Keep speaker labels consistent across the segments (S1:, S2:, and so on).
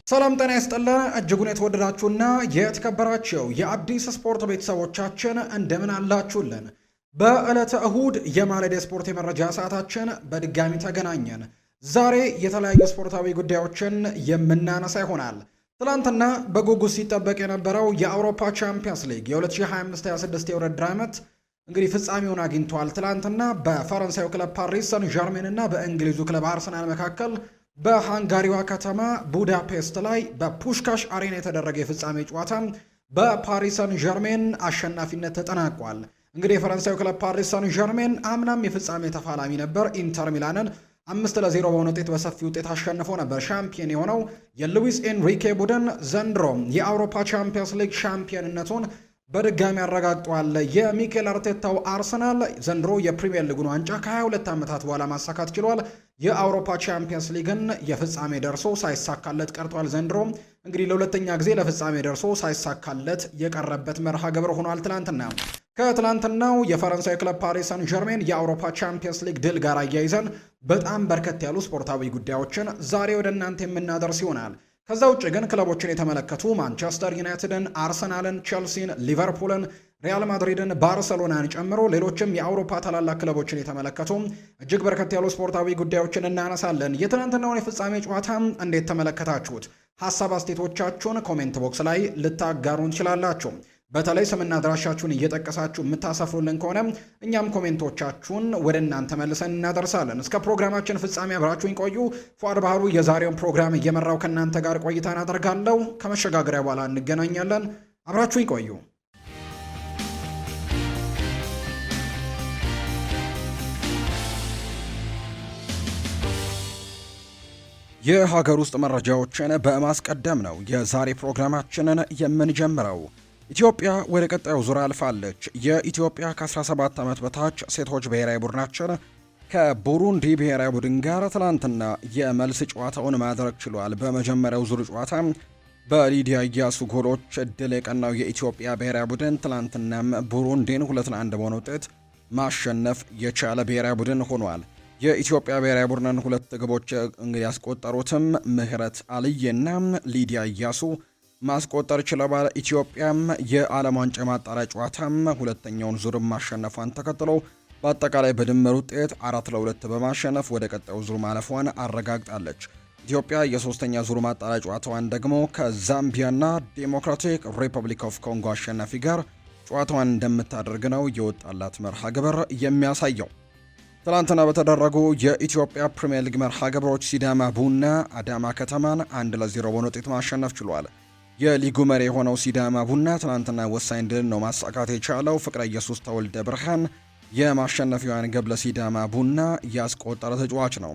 S1: ሰላም ጤና ይስጥልን እጅጉን የተወደዳችሁና የተከበራችሁ የአዲስ ስፖርት ቤተሰቦቻችን እንደምን አላችሁልን? በዕለተ እሁድ የማለዳ ስፖርት የመረጃ ሰዓታችን በድጋሚ ተገናኘን። ዛሬ የተለያዩ ስፖርታዊ ጉዳዮችን የምናነሳ ይሆናል። ትላንትና በጉጉት ሲጠበቅ የነበረው የአውሮፓ ቻምፒየንስ ሊግ የ2025-26 የውድድር ዓመት እንግዲህ ፍጻሜውን አግኝቷል። ትላንትና በፈረንሳዩ ክለብ ፓሪስ ሰን ዠርሜን እና በእንግሊዙ ክለብ አርሰናል መካከል በሃንጋሪዋ ከተማ ቡዳፔስት ላይ በፑሽካሽ አሬና የተደረገ የፍጻሜ ጨዋታ በፓሪስ ሰን ዠርሜን አሸናፊነት ተጠናቋል። እንግዲህ የፈረንሳዩ ክለብ ፓሪስ ሰን ዠርሜን አምናም የፍጻሜ ተፋላሚ ነበር። ኢንተር ሚላንን 5-0 በሆነ ውጤት በሰፊ ውጤት አሸንፎ ነበር ሻምፒዮን የሆነው የሉዊስ ኤንሪኬ ቡድን ዘንድሮ የአውሮፓ ቻምፒየንስ ሊግ ሻምፒዮንነቱን በድጋሚ አረጋግጧል። የሚኬል አርቴታው አርሰናል ዘንድሮ የፕሪሚየር ሊጉን ዋንጫ ከ22 ዓመታት በኋላ ማሳካት ችሏል። የአውሮፓ ቻምፒየንስ ሊግን የፍጻሜ ደርሶ ሳይሳካለት ቀርቷል። ዘንድሮ እንግዲህ ለሁለተኛ ጊዜ ለፍጻሜ ደርሶ ሳይሳካለት የቀረበት መርሃ ግብር ሆኗል። ከትላንትናው የፈረንሳይ ክለብ ፓሪስ ሰን ዠርሜን የአውሮፓ ቻምፒየንስ ሊግ ድል ጋር አያይዘን በጣም በርከት ያሉ ስፖርታዊ ጉዳዮችን ዛሬ ወደ እናንተ የምናደርስ ይሆናል። ከዛ ውጭ ግን ክለቦችን የተመለከቱ ማንቸስተር ዩናይትድን፣ አርሰናልን፣ ቼልሲን፣ ሊቨርፑልን፣ ሪያል ማድሪድን፣ ባርሰሎናን ጨምሮ ሌሎችም የአውሮፓ ታላላቅ ክለቦችን የተመለከቱ እጅግ በርከት ያሉ ስፖርታዊ ጉዳዮችን እናነሳለን። የትናንትናውን የፍጻሜ ጨዋታ እንዴት ተመለከታችሁት? ሀሳብ አስተያየቶቻችሁን ኮሜንት ቦክስ ላይ ልታጋሩን ትችላላችሁ። በተለይ ስምና አድራሻችሁን እየጠቀሳችሁ የምታሰፍሩልን ከሆነ እኛም ኮሜንቶቻችሁን ወደ እናንተ መልሰን እናደርሳለን። እስከ ፕሮግራማችን ፍጻሜ አብራችሁኝ ቆዩ። ፏድ ባህሩ የዛሬውን ፕሮግራም እየመራው ከእናንተ ጋር ቆይታን አደርጋለሁ። ከመሸጋገሪያ በኋላ እንገናኛለን። አብራችሁኝ ቆዩ። የሀገር ውስጥ መረጃዎችን በማስቀደም ነው የዛሬ ፕሮግራማችንን የምንጀምረው። ኢትዮጵያ ወደ ቀጣዩ ዙር አልፋለች። የኢትዮጵያ ከ17 ዓመት በታች ሴቶች ብሔራዊ ቡድናችን ከቡሩንዲ ብሔራዊ ቡድን ጋር ትላንትና የመልስ ጨዋታውን ማድረግ ችሏል። በመጀመሪያው ዙር ጨዋታ በሊዲያ ኢያሱ ጎሎች ድል የቀናው የኢትዮጵያ ብሔራዊ ቡድን ትላንትናም ቡሩንዲን 2-1 በሆነ ውጤት ማሸነፍ የቻለ ብሔራዊ ቡድን ሆኗል። የኢትዮጵያ ብሔራዊ ቡድንን ሁለት ግቦች እንግዲህ ያስቆጠሩትም ምህረት አልዬና ሊዲያ ኢያሱ ማስቆጠር ችለዋል። ኢትዮጵያም የዓለም ዋንጫ ማጣሪያ ጨዋታም ሁለተኛውን ዙር ማሸነፏን ተከትሎ በአጠቃላይ በድምር ውጤት 4-2 በማሸነፍ ወደ ቀጣዩ ዙር ማለፏን አረጋግጣለች። ኢትዮጵያ የሶስተኛ ዙር ማጣሪያ ጨዋታዋን ደግሞ ከዛምቢያና ዴሞክራቲክ ሪፐብሊክ ኦፍ ኮንጎ አሸናፊ ጋር ጨዋታዋን እንደምታደርግ ነው የወጣላት መርሃ ግብር የሚያሳየው። ትላንትና በተደረጉ የኢትዮጵያ ፕሪሚየር ሊግ መርሃ ግብሮች ሲዳማ ቡና አዳማ ከተማን 1-0 በሆነ ውጤት ማሸነፍ ችሏል። የሊጉ መሪ የሆነው ሲዳማ ቡና ትናንትና ወሳኝ ድል ነው ማሳካት የቻለው። ፍቅረ ኢየሱስ ተወልደ ብርሃን የማሸነፊያዋን ግብ ለሲዳማ ቡና ያስቆጠረ ተጫዋች ነው።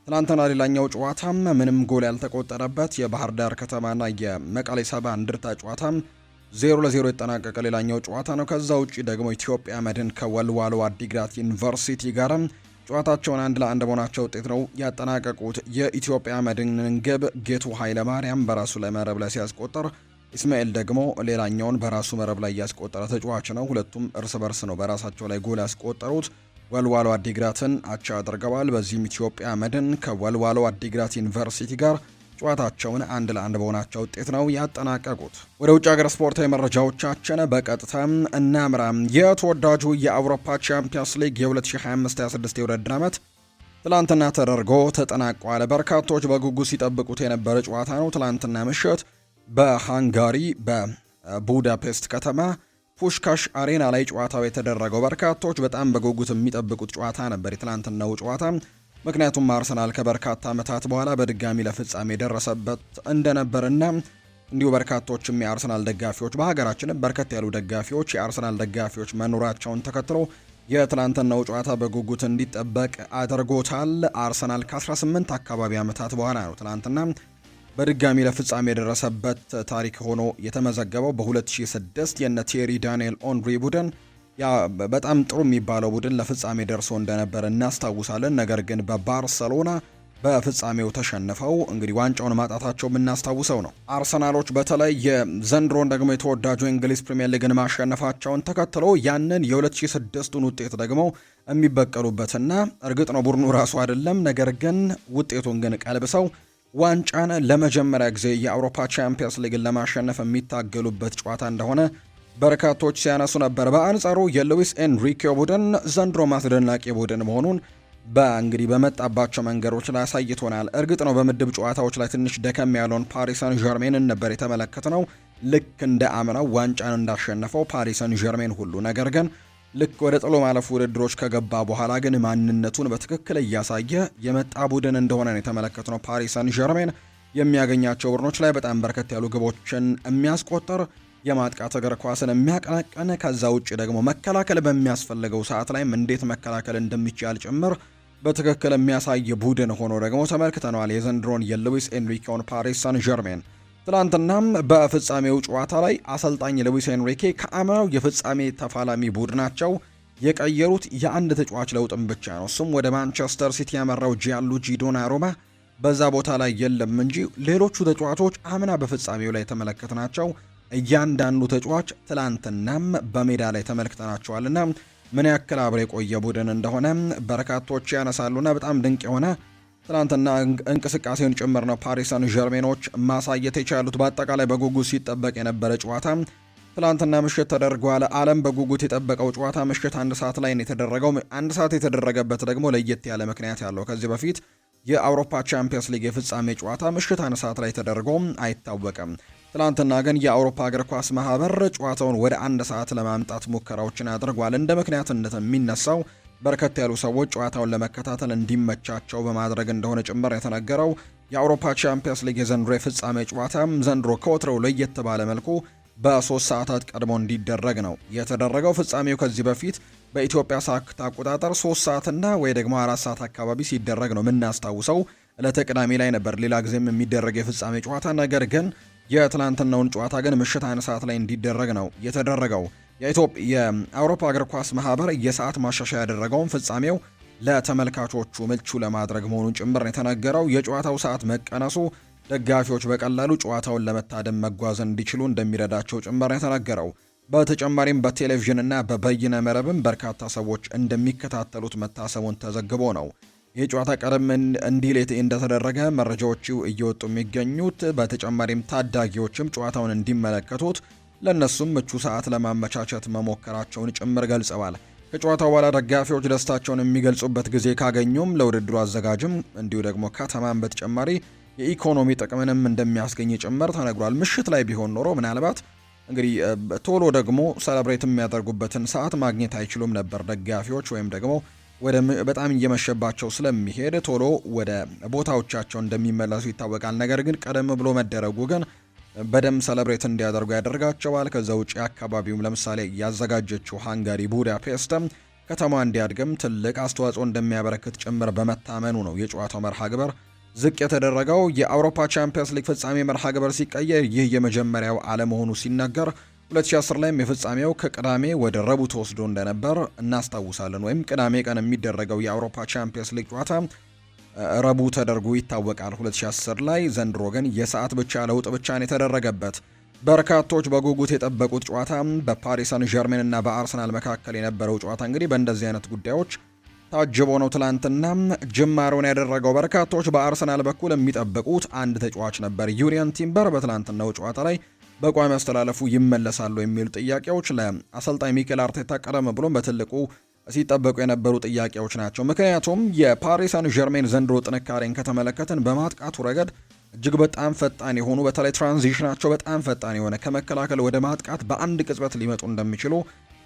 S1: ትናንትና ሌላኛው ጨዋታ ምንም ጎል ያልተቆጠረበት የባህር ዳር ከተማና የመቀሌ ሰባ እንደርታ ጨዋታ 0-0 የተጠናቀቀ ሌላኛው ጨዋታ ነው። ከዛ ውጪ ደግሞ ኢትዮጵያ መድን ከወልዋሎ አዲግራት ዩኒቨርሲቲ ጋር ጨዋታቸውን 1-1 በሆናቸው ውጤት ነው ያጠናቀቁት። የኢትዮጵያ መድንን ግብ ጌቱ ኃይለማርያም በራሱ ላይ መረብ ላይ ሲያስቆጠር፣ ኢስማኤል ደግሞ ሌላኛውን በራሱ መረብ ላይ ያስቆጠረ ተጫዋች ነው። ሁለቱም እርስ በርስ ነው በራሳቸው ላይ ጎል ያስቆጠሩት። ወልዋሎ አዲግራትን አቻ አድርገዋል። በዚህም ኢትዮጵያ መድን ከወልዋሎ አዲግራት ዩኒቨርሲቲ ጋር ጨዋታቸውን 1-1 በሆናቸው ውጤት ነው ያጠናቀቁት። ወደ ውጭ ሀገር ስፖርታዊ መረጃዎቻችን በቀጥታ እናምራ። የተወዳጁ የአውሮፓ ቻምፒየንስ ሊግ የ2025-26 የውድድር ዓመት ትላንትና ተደርጎ ተጠናቋል። በርካቶች በጉጉት ሲጠብቁት የነበረ ጨዋታ ነው። ትላንትና ምሽት በሃንጋሪ በቡዳፔስት ከተማ ፑሽካሽ አሬና ላይ ጨዋታው የተደረገው በርካቶች በጣም በጉጉት የሚጠብቁት ጨዋታ ነበር የትላንትናው ጨዋታ። ምክንያቱም አርሰናል ከበርካታ ዓመታት በኋላ በድጋሚ ለፍጻሜ የደረሰበት እንደነበርና እንዲሁ በርካቶችም የአርሰናል ደጋፊዎች በሀገራችን በርከት ያሉ ደጋፊዎች የአርሰናል ደጋፊዎች መኖራቸውን ተከትሎ የትላንትናው ጨዋታ በጉጉት እንዲጠበቅ አድርጎታል። አርሰናል ከ18 አካባቢ ዓመታት በኋላ ነው ትላንትና በድጋሚ ለፍጻሜ የደረሰበት ታሪክ ሆኖ የተመዘገበው። በ2006 የነ ቴሪ ዳንኤል ኦንሪ ቡድን በጣም ጥሩ የሚባለው ቡድን ለፍጻሜ ደርሶ እንደነበር እናስታውሳለን። ነገር ግን በባርሰሎና በፍጻሜው ተሸንፈው እንግዲህ ዋንጫውን ማጣታቸው የምናስታውሰው ነው። አርሰናሎች በተለይ የዘንድሮን ደግሞ የተወዳጁ እንግሊዝ ፕሪሚየር ሊግን ማሸነፋቸውን ተከትሎ ያንን የ2006ቱን ውጤት ደግሞ የሚበቀሉበትና እርግጥ ነው ቡድኑ ራሱ አይደለም፣ ነገር ግን ውጤቱን ግን ቀልብሰው ዋንጫን ለመጀመሪያ ጊዜ የአውሮፓ ቻምፒየንስ ሊግን ለማሸነፍ የሚታገሉበት ጨዋታ እንደሆነ በርካቶች ሲያነሱ ነበር። በአንጻሩ የሉዊስ ኤንሪኬ ቡድን ዘንድሮ አስደናቂ ቡድን መሆኑን እንግዲህ በመጣባቸው መንገዶች ላይ አሳይቶናል። እርግጥ ነው በምድብ ጨዋታዎች ላይ ትንሽ ደከም ያለውን ፓሪስ ሰን ዠርሜንን ነበር የተመለከትነው፣ ልክ እንደ አምናው ዋንጫን እንዳሸነፈው ፓሪስ ሰን ዠርሜን ሁሉ። ነገር ግን ልክ ወደ ጥሎ ማለፍ ውድድሮች ከገባ በኋላ ግን ማንነቱን በትክክል እያሳየ የመጣ ቡድን እንደሆነ ነው የተመለከትነው። ፓሪስ ሰን ዠርሜን የሚያገኛቸው ቡድኖች ላይ በጣም በርከት ያሉ ግቦችን የሚያስቆጥር የማጥቃት እግር ኳስን የሚያቀነቅን ከዛ ውጭ ደግሞ መከላከል በሚያስፈልገው ሰዓት ላይም እንዴት መከላከል እንደሚቻል ጭምር በትክክል የሚያሳይ ቡድን ሆኖ ደግሞ ተመልክተነዋል የዘንድሮን የሉዊስ ኤንሪኬውን ፓሪስ ሳን ዠርሜን። ትናንትናም በፍጻሜው ጨዋታ ላይ አሰልጣኝ ሉዊስ ኤንሪኬ ከአምናው የፍጻሜ ተፋላሚ ቡድናቸው የቀየሩት የአንድ ተጫዋች ለውጥም ብቻ ነው። እሱም ወደ ማንቸስተር ሲቲ ያመራው ጂያንሉጂ ዶናሩማ በዛ ቦታ ላይ የለም እንጂ ሌሎቹ ተጫዋቾች አምና በፍጻሜው ላይ የተመለከትናቸው እያንዳንዱ ተጫዋች ትላንትናም በሜዳ ላይ ተመልክተናቸዋልና ምን ያክል አብሮ የቆየ ቡድን እንደሆነ በርካቶች ያነሳሉና በጣም ድንቅ የሆነ ትላንትና እንቅስቃሴውን ጭምር ነው ፓሪስ ሳን ዠርሜኖች ማሳየት የቻሉት። በአጠቃላይ በጉጉት ሲጠበቅ የነበረ ጨዋታ ትላንትና ምሽት ተደርጓል። ዓለም በጉጉት የጠበቀው ጨዋታ ምሽት 1 ሰዓት ላይ ነው የተደረገው። 1 ሰዓት የተደረገበት ደግሞ ለየት ያለ ምክንያት ያለው ከዚህ በፊት የአውሮፓ ቻምፒየንስ ሊግ የፍጻሜ ጨዋታ ምሽት 1 ሰዓት ላይ ተደርጎ አይታወቅም። ትላንትና ግን የአውሮፓ እግር ኳስ ማህበር ጨዋታውን ወደ 1 ሰዓት ለማምጣት ሙከራዎችን አድርጓል። እንደ ምክንያትነት የሚነሳው በርከት ያሉ ሰዎች ጨዋታውን ለመከታተል እንዲመቻቸው በማድረግ እንደሆነ ጭምር የተነገረው። የአውሮፓ ቻምፒየንስ ሊግ የዘንድሮ የፍጻሜ ጨዋታ ዘንድሮ ከወትሮው ለየት ባለ መልኩ በ3 ሰዓታት ቀድሞ እንዲደረግ ነው የተደረገው። ፍጻሜው ከዚህ በፊት በኢትዮጵያ ሰዓት አቆጣጠር 3 ሰዓትና ወይ ደግሞ 4 ሰዓት አካባቢ ሲደረግ ነው የምናስታውሰው። ዕለተ ቅዳሜ ላይ ነበር ሌላ ጊዜም የሚደረግ የፍጻሜ ጨዋታ። ነገር ግን የትላንትናውን ጨዋታ ግን ምሽት 1 ሰዓት ላይ እንዲደረግ ነው የተደረገው። የአውሮፓ እግር ኳስ ማህበር የሰዓት ማሻሻያ ያደረገውን ፍጻሜው ለተመልካቾቹ ምቹ ለማድረግ መሆኑን ጭምር የተነገረው። የጨዋታው ሰዓት መቀነሱ ደጋፊዎች በቀላሉ ጨዋታውን ለመታደም መጓዝ እንዲችሉ እንደሚረዳቸው ጭምር የተነገረው። በተጨማሪም በቴሌቪዥንና በበይነ መረብም በርካታ ሰዎች እንደሚከታተሉት መታሰቡን ተዘግቦ ነው ይህ ጨዋታ ቀደም እንዲል እንደተደረገ መረጃዎቹ እየወጡ የሚገኙት። በተጨማሪም ታዳጊዎችም ጨዋታውን እንዲመለከቱት ለነሱም ምቹ ሰዓት ለማመቻቸት መሞከራቸውን ጭምር ገልጸዋል። ከጨዋታው በኋላ ደጋፊዎች ደስታቸውን የሚገልጹበት ጊዜ ካገኙም ለውድድሩ አዘጋጅም እንዲሁ ደግሞ ከተማን በተጨማሪ የኢኮኖሚ ጥቅምንም እንደሚያስገኝ ጭምር ተነግሯል። ምሽት ላይ ቢሆን ኖሮ ምናልባት እንግዲህ ቶሎ ደግሞ ሰለብሬት የሚያደርጉበትን ሰዓት ማግኘት አይችሉም ነበር ደጋፊዎች፣ ወይም ደግሞ በጣም እየመሸባቸው ስለሚሄድ ቶሎ ወደ ቦታዎቻቸው እንደሚመለሱ ይታወቃል። ነገር ግን ቀደም ብሎ መደረጉ ግን በደንብ ሰለብሬት እንዲያደርጉ ያደርጋቸዋል። ከዛ ውጪ አካባቢውም ለምሳሌ ያዘጋጀችው ሃንጋሪ ቡዳፔስትም ከተማዋ እንዲያድግም ትልቅ አስተዋጽኦ እንደሚያበረክት ጭምር በመታመኑ ነው የጨዋታው መርሃ ግብር ዝቅ የተደረገው። የአውሮፓ ቻምፒየንስ ሊግ ፍጻሜ መርሃ ግብር ሲቀየር ይህ የመጀመሪያው አለመሆኑ ሲነገር 2010 ላይም የፍጻሜው ከቅዳሜ ወደ ረቡዕ ተወስዶ እንደነበር እናስታውሳለን። ወይም ቅዳሜ ቀን የሚደረገው የአውሮፓ ቻምፒየንስ ሊግ ጨዋታ ረቡዕ ተደርጎ ይታወቃል 2010 ላይ። ዘንድሮ ግን የሰዓት ብቻ ለውጥ ብቻ ነው የተደረገበት። በርካቶች በጉጉት የጠበቁት ጨዋታ በፓሪስ ሳን ዠርሜን እና በአርሰናል መካከል የነበረው ጨዋታ እንግዲህ በእንደዚህ አይነት ጉዳዮች ታጅቦ ነው ትላንትና ጅማሮን ያደረገው። በርካቶች በአርሰናል በኩል የሚጠብቁት አንድ ተጫዋች ነበር፣ ዩሪየን ቲምበር። በትላንትናው ጨዋታ ላይ በቋሚ አስተላለፉ ይመለሳሉ የሚሉ ጥያቄዎች ለአሰልጣኝ ሚኬል አርቴታ ቀደም ብሎም በትልቁ ሲጠበቁ የነበሩ ጥያቄዎች ናቸው። ምክንያቱም የፓሪስ ሳን ዠርሜን ዘንድሮ ጥንካሬን ከተመለከትን በማጥቃቱ ረገድ እጅግ በጣም ፈጣን የሆኑ በተለይ ትራንዚሽናቸው በጣም ፈጣን የሆነ ከመከላከል ወደ ማጥቃት በአንድ ቅጽበት ሊመጡ እንደሚችሉ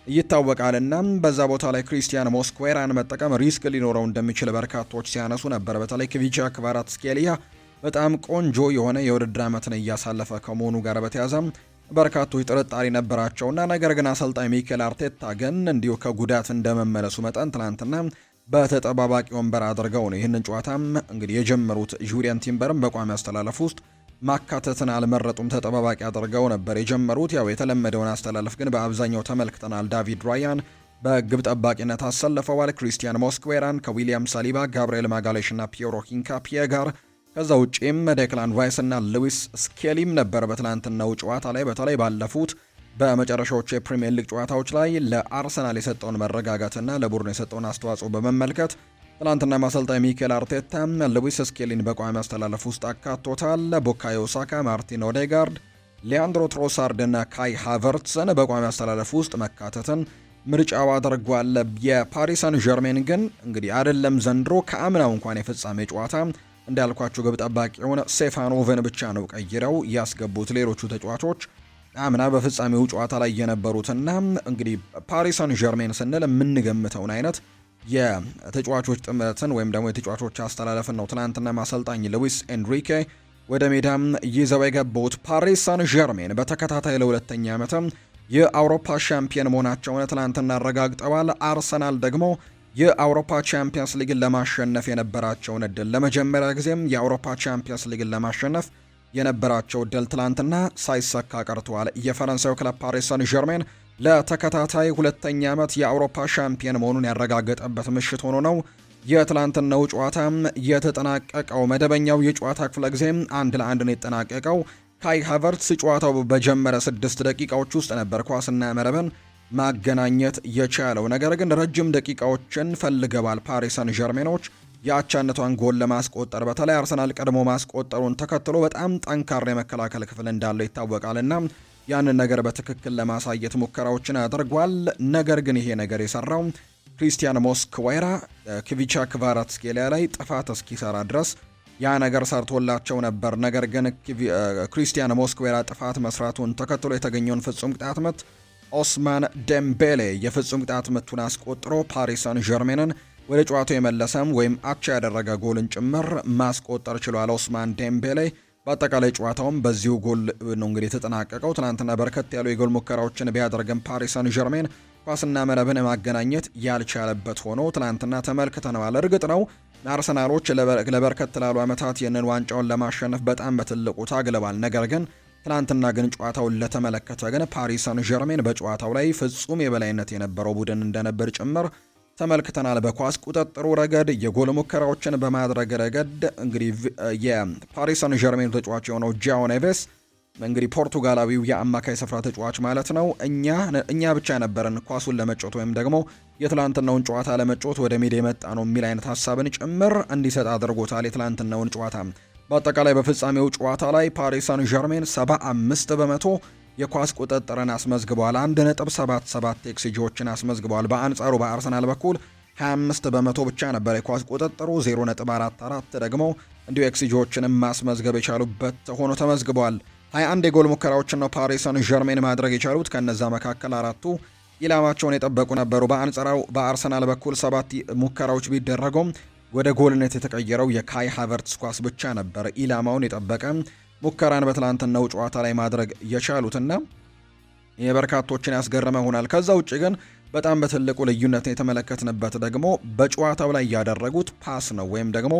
S1: ይታወቃልና በዛ ቦታ ላይ ክሪስቲያን ሞስኩዌራን መጠቀም ሪስክ ሊኖረው እንደሚችል በርካቶች ሲያነሱ ነበር። በተለይ ክቪቻ ክቫራትስኬሊያ በጣም ቆንጆ የሆነ የውድድር ዓመትን እያሳለፈ ከመሆኑ ጋር በተያያዘ በርካቶች ጥርጣሬ ነበራቸውና ነገር ግን አሰልጣኝ ሚኬል አርቴታ ግን እንዲሁ ከጉዳት እንደመመለሱ መጠን ትናንትና በተጠባባቂ ወንበር አድርገው ነው ይህንን ጨዋታም እንግዲህ የጀመሩት። ዩሪየን ቲምበርም በቋሚ አስተላለፍ ውስጥ ማካተትን አልመረጡም፣ ተጠባባቂ አድርገው ነበር የጀመሩት። ያው የተለመደውን አስተላለፍ ግን በአብዛኛው ተመልክተናል። ዳቪድ ራያን በግብ ጠባቂነት አሰልፈዋል። ክሪስቲያን ሞስኩዌራን ከዊሊያም ሳሊባ፣ ጋብርኤል ማጋሌሽ እና ፒየሮ ሂንካፒየ ጋር ከዛ ውጪም ዴክላን ራይስ እና ሉዊስ ስኬሊም ነበር በትላንትናው ጨዋታ ላይ። በተለይ ባለፉት በመጨረሻዎቹ የፕሪሚየር ሊግ ጨዋታዎች ላይ ለአርሰናል የሰጠውን መረጋጋትና ለቡድኑ የሰጠውን አስተዋጽኦ በመመልከት ትላንትና አሰልጣኝ ሚኬል አርቴታ ሉዊስ ስኬሊን በቋሚ አስተላለፍ ውስጥ አካቶታል። ቡካዮ ሳካ፣ ማርቲን ኦዴጋርድ፣ ሊያንድሮ ትሮሳርድ እና ካይ ሃቨርትስን በቋሚ አስተላለፍ ውስጥ መካተትን ምርጫው አድርጓል። የፓሪስ ሰን ዠርሜን ግን እንግዲህ አይደለም ዘንድሮ ከአምናው እንኳን የፍጻሜ ጨዋታ እንዳልኳቸው ግብ ጠባቂውን ሴፋኖቭን ብቻ ነው ቀይረው ያስገቡት። ሌሎቹ ተጫዋቾች አምና በፍጻሜው ጨዋታ ላይ የነበሩትና እንግዲህ ፓሪስ ሰን ዠርሜን ስንል የምንገምተውን አይነት የተጫዋቾች ጥምረትን ወይም ደግሞ የተጫዋቾች አስተላለፍን ነው ትናንትና አሰልጣኝ ሉዊስ ኤንሪኬ ወደ ሜዳም ይዘው የገቡት። ፓሪስ ሰን ዠርሜን በተከታታይ ለሁለተኛ ዓመትም የአውሮፓ ሻምፒዮን መሆናቸውን ትናንትና አረጋግጠዋል። አርሰናል ደግሞ የአውሮፓ ቻምፒየንስ ሊግን ለማሸነፍ የነበራቸውን እድል ለመጀመሪያ ጊዜም የአውሮፓ ቻምፒየንስ ሊግን ለማሸነፍ የነበራቸው እድል ትላንትና ሳይሳካ ቀርተዋል። የፈረንሳዩ ክለብ ፓሪስ ሰን ዠርሜን ለተከታታይ ሁለተኛ ዓመት የአውሮፓ ሻምፒዮን መሆኑን ያረጋገጠበት ምሽት ሆኖ ነው የትላንትናው ጨዋታ የተጠናቀቀው። መደበኛው የጨዋታ ክፍለ ጊዜም 1-1 ነው የተጠናቀቀው። ካይ ሃቨርትስ ጨዋታው በጀመረ 6 ደቂቃዎች ውስጥ ነበር ኳስና መረብን ማገናኘት የቻለው። ነገር ግን ረጅም ደቂቃዎችን ፈልገዋል ፓሪስ ሰን ዠርሜኖች የአቻነቷን ጎል ለማስቆጠር። በተለይ አርሰናል ቀድሞ ማስቆጠሩን ተከትሎ በጣም ጠንካራ የመከላከል ክፍል እንዳለው ይታወቃልና ያንን ነገር በትክክል ለማሳየት ሙከራዎችን አድርጓል። ነገር ግን ይሄ ነገር የሰራው ክሪስቲያን ሞስክዌራ ክቪቻ ክቫራትስኬሊያ ላይ ጥፋት እስኪሰራ ድረስ ያ ነገር ሰርቶላቸው ነበር። ነገር ግን ክሪስቲያን ሞስክዌራ ጥፋት መስራቱን ተከትሎ የተገኘውን ፍጹም ቅጣት ምት ኦስማን ዴምቤሌ የፍጹም ቅጣት ምቱን አስቆጥሮ ፓሪስ ሰን ዠርሜንን ወደ ጨዋታው የመለሰም ወይም አቻ ያደረገ ጎልን ጭምር ማስቆጠር ችሏል ኦስማን ዴምቤሌ። በአጠቃላይ ጨዋታውም በዚሁ ጎል ነው እንግዲህ የተጠናቀቀው። ትናንትና በርከት ያሉ የጎል ሙከራዎችን ቢያደርግም ፓሪስ ሰን ዠርሜን ኳስና መረብን ማገናኘት ያልቻለበት ሆኖ ትናንትና ተመልክተነዋል። እርግጥ ነው አርሰናሎች ለበርከት ላሉ ዓመታት ይህንን ዋንጫውን ለማሸነፍ በጣም በትልቁ ታግለዋል። ነገር ግን ትናንትና ግን ጨዋታውን ለተመለከተ ግን ፓሪስ ሰን ዠርሜን በጨዋታው ላይ ፍጹም የበላይነት የነበረው ቡድን እንደነበር ጭምር ተመልክተናል። በኳስ ቁጥጥሩ ረገድ፣ የጎል ሙከራዎችን በማድረግ ረገድ እንግዲህ የፓሪስ ሰን ዠርሜን ተጫዋች የሆነው ጃኦ ኔቬስ እንግዲህ ፖርቱጋላዊው የአማካይ ስፍራ ተጫዋች ማለት ነው እኛ ብቻ ነበርን ኳሱን ለመጫወት ወይም ደግሞ የትላንትናውን ጨዋታ ለመጫወት ወደ ሜዳ የመጣ ነው የሚል አይነት ሀሳብን ጭምር እንዲሰጥ አድርጎታል የትላንትናውን ጨዋታ። በአጠቃላይ በፍጻሜው ጨዋታ ላይ ፓሪስ ሰን ዠርሜን 75 በመቶ የኳስ ቁጥጥርን አስመዝግበዋል። 1.77 ኤክስጂዎችን አስመዝግበዋል። በአንጻሩ በአርሰናል በኩል 25 በመቶ ብቻ ነበር የኳስ ቁጥጥሩ፣ 0.44 ደግሞ እንዲሁ ኤክስጂዎችንም ማስመዝገብ የቻሉበት ሆኖ ተመዝግበዋል። 21 የጎል ሙከራዎችን ነው ፓሪስ ሰን ዠርሜን ማድረግ የቻሉት። ከነዛ መካከል 4ቱ ኢላማቸውን የጠበቁ ነበሩ። በአንጻራው በአርሰናል በኩል 7 ሙከራዎች ቢደረጉም ወደ ጎልነት የተቀየረው የካይ ሃቨርትስ ኳስ ብቻ ነበር ኢላማውን የጠበቀ ሙከራን በትላንትናው ጨዋታ ላይ ማድረግ የቻሉትና የበርካቶችን ያስገረመ ሆናል። ከዛ ውጭ ግን በጣም በትልቁ ልዩነት የተመለከትንበት ደግሞ በጨዋታው ላይ ያደረጉት ፓስ ነው። ወይም ደግሞ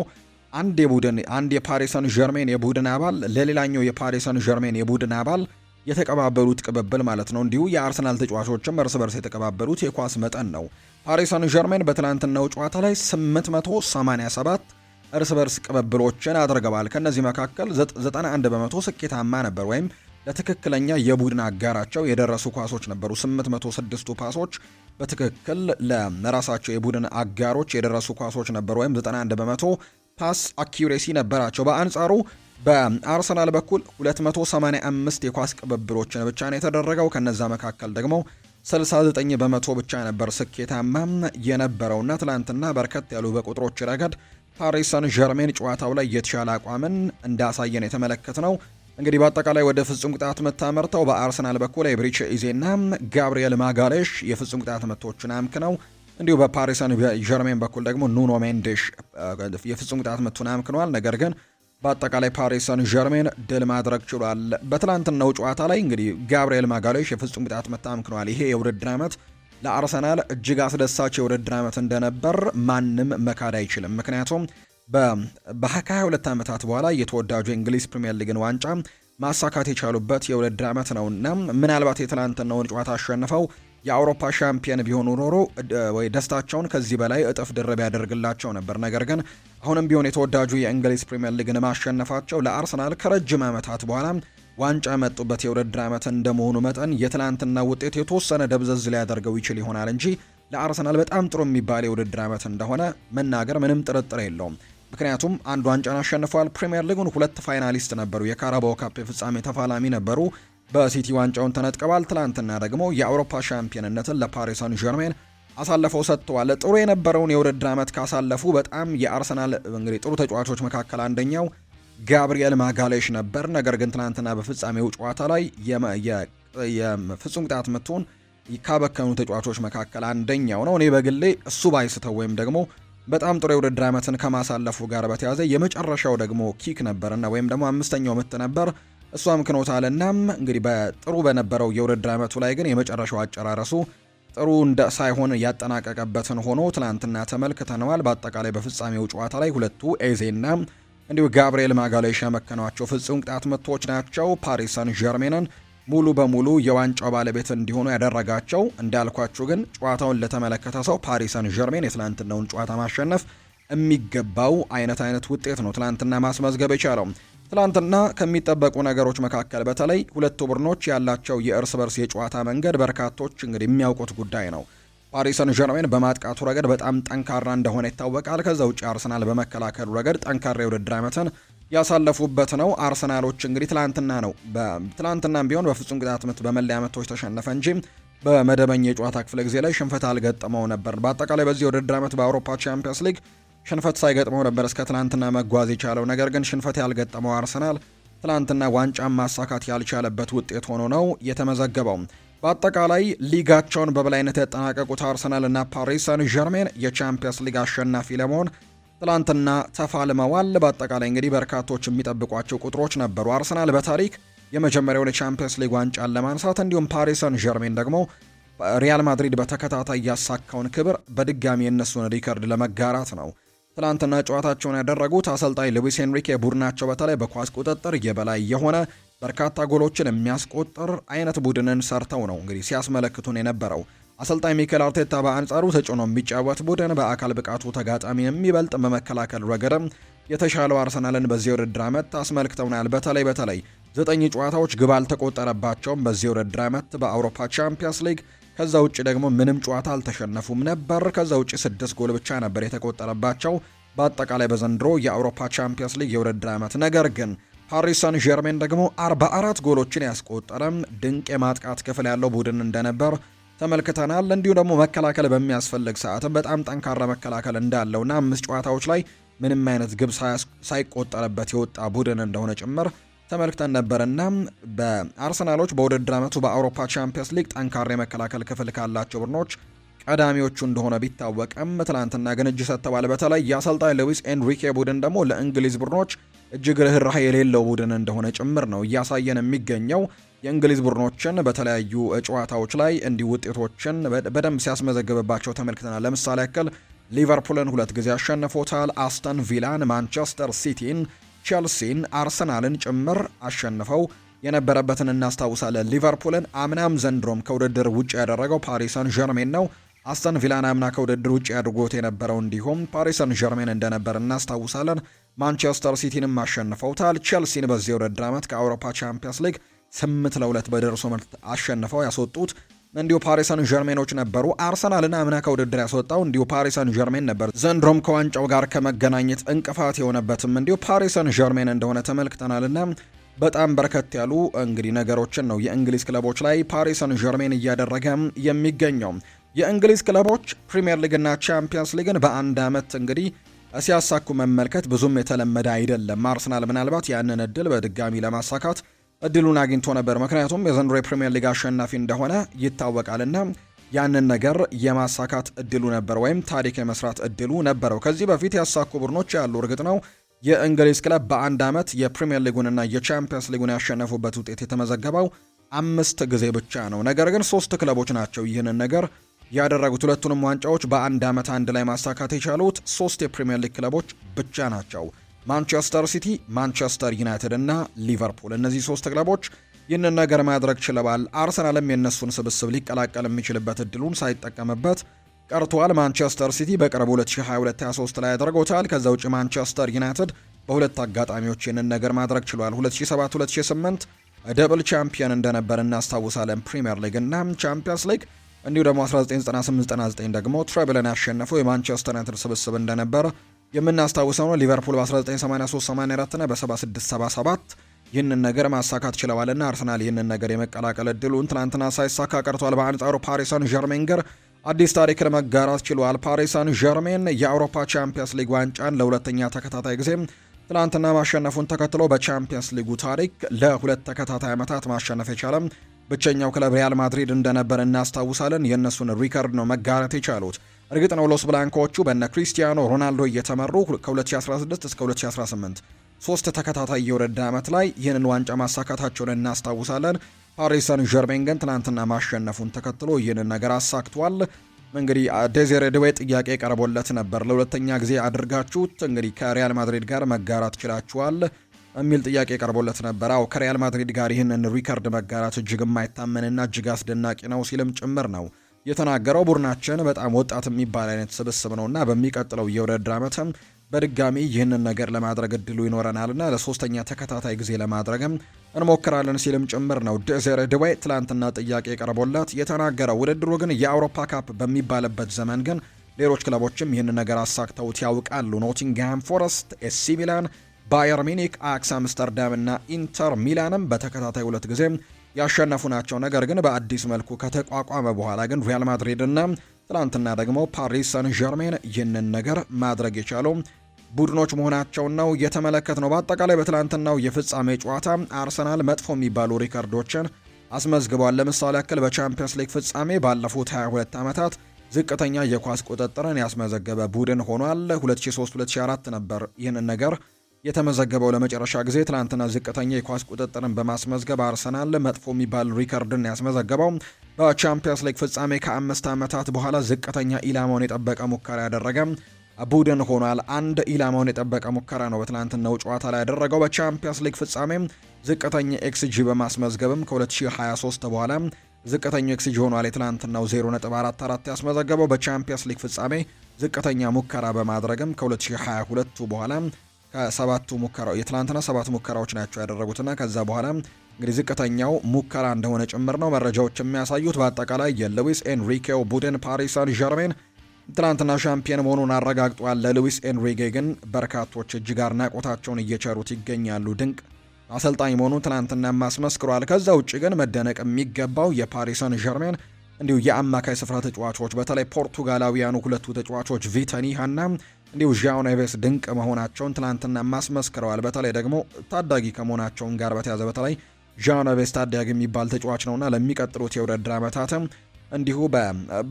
S1: አንድ የፓሪስ ሰን ዠርሜን የቡድን አባል ለሌላኛው የፓሪስ ሰን ዠርሜን የቡድን አባል የተቀባበሉት ቅብብል ማለት ነው። እንዲሁ የአርሰናል ተጫዋቾችም እርስ በርስ የተቀባበሉት የኳስ መጠን ነው። ፓሪስ ሰን ዠርሜን በትላንትናው ጨዋታ ላይ 887 እርስ በርስ ቅብብሎችን አድርገዋል። ከነዚህ መካከል 91 በመቶ ስኬታማ ነበር ወይም ለትክክለኛ የቡድን አጋራቸው የደረሱ ኳሶች ነበሩ። 806ቱ ፓሶች በትክክል ለራሳቸው የቡድን አጋሮች የደረሱ ኳሶች ነበሩ ወይም 91 በመቶ ፓስ አኪዩሬሲ ነበራቸው። በአንጻሩ በአርሰናል በኩል 285 የኳስ ቅብብሎችን ብቻ ነው የተደረገው። ከነዛ መካከል ደግሞ 69 በመቶ ብቻ ነበር ስኬታማ የነበረውና ትላንትና በርከት ያሉ በቁጥሮች ረገድ ፓሪስ ሰን ዠርሜን ጨዋታው ላይ የተሻለ አቋምን እንዳሳየን የተመለከት ነው። እንግዲህ በአጠቃላይ ወደ ፍጹም ቅጣት ምት አመርተው በአርሰናል በኩል ኤብሪቼ ኢዜና ጋብሪኤል ማጋሌሽ የፍጹም ቅጣት ምቶችን አምክነው፣ እንዲሁ በፓሪስ ሰን ዠርሜን በኩል ደግሞ ኑኖ ሜንዴሽ የፍጹም ቅጣት ምቱን አምክነዋል። ነገር ግን በአጠቃላይ ፓሪስ ሰን ዠርሜን ድል ማድረግ ችሏል። በትላንትናው ጨዋታ ላይ እንግዲህ ጋብሪኤል ማጋሌሽ የፍጹም ቅጣት ምት አምክነዋል። ይሄ የውድድር ዓመት ለአርሰናል እጅግ አስደሳች የውድድር ዓመት እንደነበር ማንም መካድ አይችልም። ምክንያቱም በ22 ዓመታት በኋላ የተወዳጁ የእንግሊዝ ፕሪምየር ሊግን ዋንጫ ማሳካት የቻሉበት የውድድር ዓመት ነውና ምናልባት የትላንትናውን ጨዋታ አሸንፈው የአውሮፓ ሻምፒየን ቢሆኑ ኖሮ ወይ ደስታቸውን ከዚህ በላይ እጥፍ ድርብ ያደርግላቸው ነበር። ነገር ግን አሁንም ቢሆን የተወዳጁ የእንግሊዝ ፕሪምየር ሊግን ማሸነፋቸው ለአርሰናል ከረጅም ዓመታት በኋላ ዋንጫ መጡበት የውድድር ዓመት እንደመሆኑ መጠን የትላንትና ውጤት የተወሰነ ደብዘዝ ሊያደርገው ይችል ይሆናል እንጂ ለአርሰናል በጣም ጥሩ የሚባል የውድድር ዓመት እንደሆነ መናገር ምንም ጥርጥር የለውም። ምክንያቱም አንድ ዋንጫን አሸንፏል። ፕሪሚየር ሊጉን 2 ፋይናሊስት ነበሩ። የካራባኦ ካፕ የፍጻሜ ተፋላሚ ነበሩ። በሲቲ ዋንጫውን ተነጥቀዋል። ትላንትና ደግሞ የአውሮፓ ሻምፒዮንነትን ለፓሪስ ሳን ዠርሜን አሳልፈው ሰጥተዋል። ጥሩ የነበረውን የውድድር ዓመት ካሳለፉ በጣም የአርሰናል እንግዲህ ጥሩ ተጫዋቾች መካከል አንደኛው ጋብሪኤል ማጋሌሽ ነበር። ነገር ግን ትናንትና በፍጻሜው ጨዋታ ላይ የፍጹም ቅጣት ምቱን ካበከኑ ተጫዋቾች መካከል አንደኛው ነው። እኔ በግሌ እሱ ባይስተው ወይም ደግሞ በጣም ጥሩ የውድድር ዓመትን ከማሳለፉ ጋር በተያያዘ የመጨረሻው ደግሞ ኪክ ነበርና ወይም ደግሞ 5ኛው ምት ነበር፣ እሱ አምክኖታልና እንግዲህ በጥሩ በነበረው የውድድር ዓመቱ ላይ ግን የመጨረሻው አጨራረሱ ጥሩ ሳይሆን ያጠናቀቀበትን ሆኖ ትናንትና ተመልክተነዋል። በአጠቃላይ በፍጻሜው ጨዋታ ላይ ሁለቱ ኤዜና እንዲሁ ጋብሪኤል ማጋሌሽ ያመከኗቸው ፍጹም ቅጣት ምቶች ናቸው ፓሪስ ሳን ዠርሜንን ሙሉ በሙሉ የዋንጫው ባለቤት እንዲሆኑ ያደረጋቸው። እንዳልኳችሁ ግን ጨዋታውን ለተመለከተ ሰው ፓሪስ ሳን ዠርሜን የትላንትናውን ጨዋታ ማሸነፍ የሚገባው አይነት ውጤት ነው ትላንትና ማስመዝገብ የቻለው። ትላንትና ከሚጠበቁ ነገሮች መካከል በተለይ ሁለቱ ቡድኖች ያላቸው የእርስ በርስ የጨዋታ መንገድ በርካቶች እንግዲህ የሚያውቁት ጉዳይ ነው። ፓሪስ ሰን ዠርሜን በማጥቃቱ ረገድ በጣም ጠንካራ እንደሆነ ይታወቃል። ከዛ ውጭ አርሰናል በመከላከሉ ረገድ ጠንካራ የውድድር ዓመትን ያሳለፉበት ነው። አርሰናሎች እንግዲህ ትላንትናም ቢሆን በፍጹም ቅጣት ምት በመለያ ምቶች ተሸነፈ እንጂ በመደበኛ የጨዋታ ክፍለ ጊዜ ላይ ሽንፈት አልገጠመው ነበር። በአጠቃላይ በዚህ የውድድር ዓመት በአውሮፓ ቻምፒየንስ ሊግ ሽንፈት ሳይገጥመው ነበር እስከ ትላንትና መጓዝ የቻለው። ነገር ግን ሽንፈት ያልገጠመው አርሰናል ትላንትና ዋንጫ ማሳካት ያልቻለበት ውጤት ሆኖ ነው የተመዘገበው። በአጠቃላይ ሊጋቸውን በበላይነት ያጠናቀቁት አርሰናል እና ፓሪስ ሳን ዠርሜን የቻምፒየንስ ሊግ አሸናፊ ለመሆን ትላንትና ተፋልመዋል። በአጠቃላይ እንግዲህ በርካቶች የሚጠብቋቸው ቁጥሮች ነበሩ። አርሰናል በታሪክ የመጀመሪያውን የቻምፒየንስ ሊግ ዋንጫን ለማንሳት እንዲሁም ፓሪስ ሳን ዠርሜን ደግሞ ሪያል ማድሪድ በተከታታይ ያሳካውን ክብር በድጋሚ የነሱን ሪከርድ ለመጋራት ነው ትላንትና ጨዋታቸውን ያደረጉት። አሰልጣኝ ሉዊስ ኤንሪኬ ቡድናቸው በተለይ በኳስ ቁጥጥር የበላይ የሆነ በርካታ ጎሎችን የሚያስቆጥር አይነት ቡድንን ሰርተው ነው እንግዲህ ሲያስመለክቱን የነበረው። አሰልጣኝ ሚኬል አርቴታ በአንጻሩ ተጭኖ የሚጫወት ቡድን በአካል ብቃቱ ተጋጣሚ የሚበልጥ በመከላከል ረገድም የተሻለው አርሰናልን በዚህ ውድድር ዓመት አስመልክተውናል። በተለይ 9 ጨዋታዎች ግብ አልተቆጠረባቸውም በዚህ ውድድር ዓመት በአውሮፓ ቻምፒየንስ ሊግ። ከዛ ውጭ ደግሞ ምንም ጨዋታ አልተሸነፉም ነበር። ከዛ ውጭ 6 ጎል ብቻ ነበር የተቆጠረባቸው በአጠቃላይ በዘንድሮ የአውሮፓ ቻምፒየንስ ሊግ የውድድር ዓመት። ነገር ግን ፓሪስ ሳን ዠርሜን ደግሞ 44 ጎሎችን ያስቆጠረም ድንቅ የማጥቃት ክፍል ያለው ቡድን እንደነበር ተመልክተናል። እንዲሁ ደግሞ መከላከል በሚያስፈልግ ሰዓትም በጣም ጠንካራ መከላከል እንዳለውና 5 ጨዋታዎች ላይ ምንም አይነት ግብ ሳይቆጠርበት የወጣ ቡድን እንደሆነ ጭምር ተመልክተን ነበርና በአርሰናሎች በውድድር ዓመቱ በአውሮፓ ቻምፒየንስ ሊግ ጠንካራ የመከላከል ክፍል ካላቸው ቡድኖች ቀዳሚዎቹ እንደሆነ ቢታወቅም ትላንትና ግን እጅ ሰጥተዋል። በተለይ የአሰልጣኝ ሉዊስ ኤንሪኬ ቡድን ደግሞ ለእንግሊዝ ቡድኖች እጅግ ርህራሄ የሌለው ቡድን እንደሆነ ጭምር ነው እያሳየን የሚገኘው። የእንግሊዝ ቡድኖችን በተለያዩ ጨዋታዎች ላይ እንዲህ ውጤቶችን በደንብ ሲያስመዘግብባቸው ተመልክተናል። ለምሳሌ ያክል ሊቨርፑልን 2 ጊዜ አሸንፎታል። አስተን ቪላን፣ ማንቸስተር ሲቲን፣ ቼልሲን፣ አርሰናልን ጭምር አሸንፈው የነበረበትን እናስታውሳለን። ሊቨርፑልን አምናም ዘንድሮም ከውድድር ውጭ ያደረገው ፓሪስ ሰን ዠርሜን ነው። አስተን ቪላን አምና ከውድድር ውጭ አድርጎት የነበረው እንዲሁም ፓሪስ ሰን ዠርሜን እንደነበር እናስታውሳለን። ማንቸስተር ሲቲንም አሸንፈውታል። ቼልሲን በዚህ የውድድር ዓመት ከአውሮፓ ቻምፒየንስ ሊግ 8-2 በደርሶ መልስ አሸንፈው ያስወጡት እንዲሁ ፓሪስ ሰን ዠርሜኖች ነበሩ። አርሰናልና አምና ከውድድር ያስወጣው እንዲሁ ፓሪስ ሰን ዠርሜን ነበር። ዘንድሮም ከዋንጫው ጋር ከመገናኘት እንቅፋት የሆነበትም እንዲሁ ፓሪስ ሰን ዠርሜን እንደሆነ ተመልክተናልና በጣም በርከት ያሉ እንግዲህ ነገሮችን ነው የእንግሊዝ ክለቦች ላይ ፓሪስ ሰን ዠርሜን እያደረገ የሚገኘው። የእንግሊዝ ክለቦች ፕሪሚየር ሊግና ቻምፒየንስ ሊግን በአንድ ዓመት እንግዲህ ሲያሳኩ መመልከት ብዙም የተለመደ አይደለም። አርሰናል ምናልባት ያንን እድል በድጋሚ ለማሳካት እድሉን አግኝቶ ነበር። ምክንያቱም የዘንድሮ የፕሪሚየር ሊግ አሸናፊ እንደሆነ ይታወቃልና ያንን ነገር የማሳካት እድሉ ነበር ወይም ታሪክ የመስራት እድሉ ነበረው። ከዚህ በፊት ያሳኩ ቡድኖች ያሉ እርግጥ ነው። የእንግሊዝ ክለብ በአንድ ዓመት የፕሪሚየር ሊጉንና የቻምፒየንስ ሊጉን ያሸነፉበት ውጤት የተመዘገበው 5 ጊዜ ብቻ ነው። ነገር ግን 3 ክለቦች ናቸው ይህንን ነገር ያደረጉት። ሁለቱንም ዋንጫዎች በአንድ ዓመት አንድ ላይ ማሳካት የቻሉት 3 የፕሪሚየር ሊግ ክለቦች ብቻ ናቸው። ማንቸስተር ሲቲ፣ ማንቸስተር ዩናይትድ እና ሊቨርፑል። እነዚህ 3 ክለቦች ይህንን ነገር ማድረግ ችለዋል። አርሰናልም የነሱን ስብስብ ሊቀላቀል የሚችልበት እድሉን ሳይጠቀምበት ቀርቷል። ማንቸስተር ሲቲ በቅርቡ 2022-23 ላይ ያደርጎታል። ከዛ ውጭ ማንቸስተር ዩናይትድ በሁለት አጋጣሚዎች ይህንን ነገር ማድረግ ችሏል። 2007-2008 ደብል ቻምፒየን እንደነበር እናስታውሳለን ፕሪሚየር ሊግ እና ቻምፒየንስ ሊግ። እንዲሁ ደግሞ 1998-99 ደግሞ ትሬብልን ያሸነፈው የማንቸስተር ዩናይትድ ስብስብ እንደነበር የምናስታውሰው ነው። ሊቨርፑል በ1983-84 እና በ76-77 ይህንን ነገር ማሳካት ችለዋልና አርሰናል ይህንን ነገር የመቀላቀል እድሉን ትናንትና ሳይሳካ ቀርቷል። በአንጻሩ ፓሪስ ሰን ዠርሜን ጋር አዲስ ታሪክን መጋራት ችሏል። ፓሪስ ሰን ዠርሜን የአውሮፓ ቻምፒየንስ ሊግ ዋንጫን ለሁለተኛ ተከታታይ ጊዜ ትናንትና ማሸነፉን ተከትሎ በቻምፒየንስ ሊጉ ታሪክ ለሁለት ተከታታይ ዓመታት ማሸነፍ የቻለ ብቸኛው ክለብ ሪያል ማድሪድ እንደነበር እናስታውሳለን። የእነሱን ሪከርድ ነው መጋራት የቻሉት። እርግጥ ነው ሎስ ብላንኮቹ በነ ክሪስቲያኖ ሮናልዶ እየተመሩ ከ2016 እስከ 2018 ሶስት ተከታታይ የውድድር ዓመት ላይ ይህንን ዋንጫ ማሳካታቸውን እናስታውሳለን። ፓሪስ ሰን ዠርሜን ግን ትናንትና ማሸነፉን ተከትሎ ይህንን ነገር አሳክቷል። እንግዲህ ዴዚሬ ድዌ ጥያቄ ቀርቦለት ነበር። ለሁለተኛ ጊዜ አድርጋችሁት እንግዲህ ከሪያል ማድሪድ ጋር መጋራት ችላችኋል የሚል ጥያቄ ቀርቦለት ነበር። አዎ ከሪያል ማድሪድ ጋር ይህንን ሪከርድ መጋራት እጅግ የማይታመንና እጅግ አስደናቂ ነው ሲልም ጭምር ነው የተናገረው። ቡድናችን በጣም ወጣት የሚባል አይነት ስብስብ ነውና በሚቀጥለው የውድድር ዓመትም በድጋሚ ይህንን ነገር ለማድረግ እድሉ ይኖረናልና ለሶስተኛ ተከታታይ ጊዜ ለማድረግም እንሞክራለን ሲልም ጭምር ነው ዴዚሬ ድዌ ትላንትና ጥያቄ ቀርቦለት የተናገረው። ውድድሩ ግን የአውሮፓ ካፕ በሚባልበት ዘመን ግን ሌሎች ክለቦችም ይህንን ነገር አሳክተውት ያውቃሉ። ኖቲንግሃም ፎረስት፣ ኤሲ ሚላን፣ ባየር ሚኒክ፣ አያክስ አምስተርዳም እና ኢንተር ሚላንም በተከታታይ ሁለት ጊዜ ያሸነፉ ናቸው። ነገር ግን በአዲስ መልኩ ከተቋቋመ በኋላ ግን ሪያል ማድሪድ እና ትናንትና ደግሞ ፓሪስ ሰን ዠርሜን ይህንን ነገር ማድረግ የቻሉ ቡድኖች መሆናቸውን ነው የተመለከት ነው። በአጠቃላይ በትናንትናው የፍጻሜ ጨዋታ አርሰናል መጥፎ የሚባሉ ሪከርዶችን አስመዝግቧል። ለምሳሌ ያክል በቻምፒየንስ ሊግ ፍጻሜ ባለፉት 22 ዓመታት ዝቅተኛ የኳስ ቁጥጥርን ያስመዘገበ ቡድን ሆኗል። 2003-2004 ነበር ይህንን ነገር የተመዘገበው ለመጨረሻ ጊዜ። ትናንትና ዝቅተኛ የኳስ ቁጥጥርን በማስመዝገብ አርሰናል መጥፎ የሚባል ሪከርድን ያስመዘገበው በቻምፒየንስ ሊግ ፍጻሜ ከ5 ዓመታት በኋላ ዝቅተኛ ኢላማውን የጠበቀ ሙከራ ያደረገ ቡድን ሆኗል። አንድ ኢላማውን የጠበቀ ሙከራ ነው በትናንትናው ጨዋታ ላይ ያደረገው። በቻምፒየንስ ሊግ ፍጻሜ ዝቅተኛ ኤክስጂ በማስመዝገብም ከ2023 በኋላ ዝቅተኛ ኤክስጂ ሆኗል። የትናንትናው 0.44 ያስመዘገበው በቻምፒየንስ ሊግ ፍጻሜ ዝቅተኛ ሙከራ በማድረግም ከ2022 በኋላ ከሰባቱ ሙከራው የትላንትና 7 ሙከራዎች ናቸው ያደረጉትና ከዛ በኋላ እንግዲህ ዝቅተኛው ሙከራ እንደሆነ ጭምር ነው መረጃዎች የሚያሳዩት። በአጠቃላይ የሉዊስ ኤንሪኬው ቡድን ፓሪስ ሳን ዠርሜን ትላንትና ሻምፒዮን መሆኑን አረጋግጧል። ለሉዊስ ኤንሪኬ ግን በርካቶች እጅግ አድናቆታቸውን እየቸሩት ይገኛሉ። ድንቅ አሰልጣኝ መሆኑን ትናንትና ማስመስክሯል። ከዛ ውጭ ግን መደነቅ የሚገባው የፓሪስ ሳን ዠርሜን እንዲሁ የአማካይ ስፍራ ተጫዋቾች በተለይ ፖርቱጋላዊያኑ ሁለቱ ተጫዋቾች ቪተኒሃና እንዲሁ ዣኦ ኔቬስ ድንቅ መሆናቸውን ትናንትና ማስመስክረዋል። በተለይ ደግሞ ታዳጊ ከመሆናቸውን ጋር በተያዘ በተለይ ዣኦ ኔቬስ ታዳጊ የሚባል ተጫዋች ነውና ለሚቀጥሉት የውድድር ዓመታትም እንዲሁ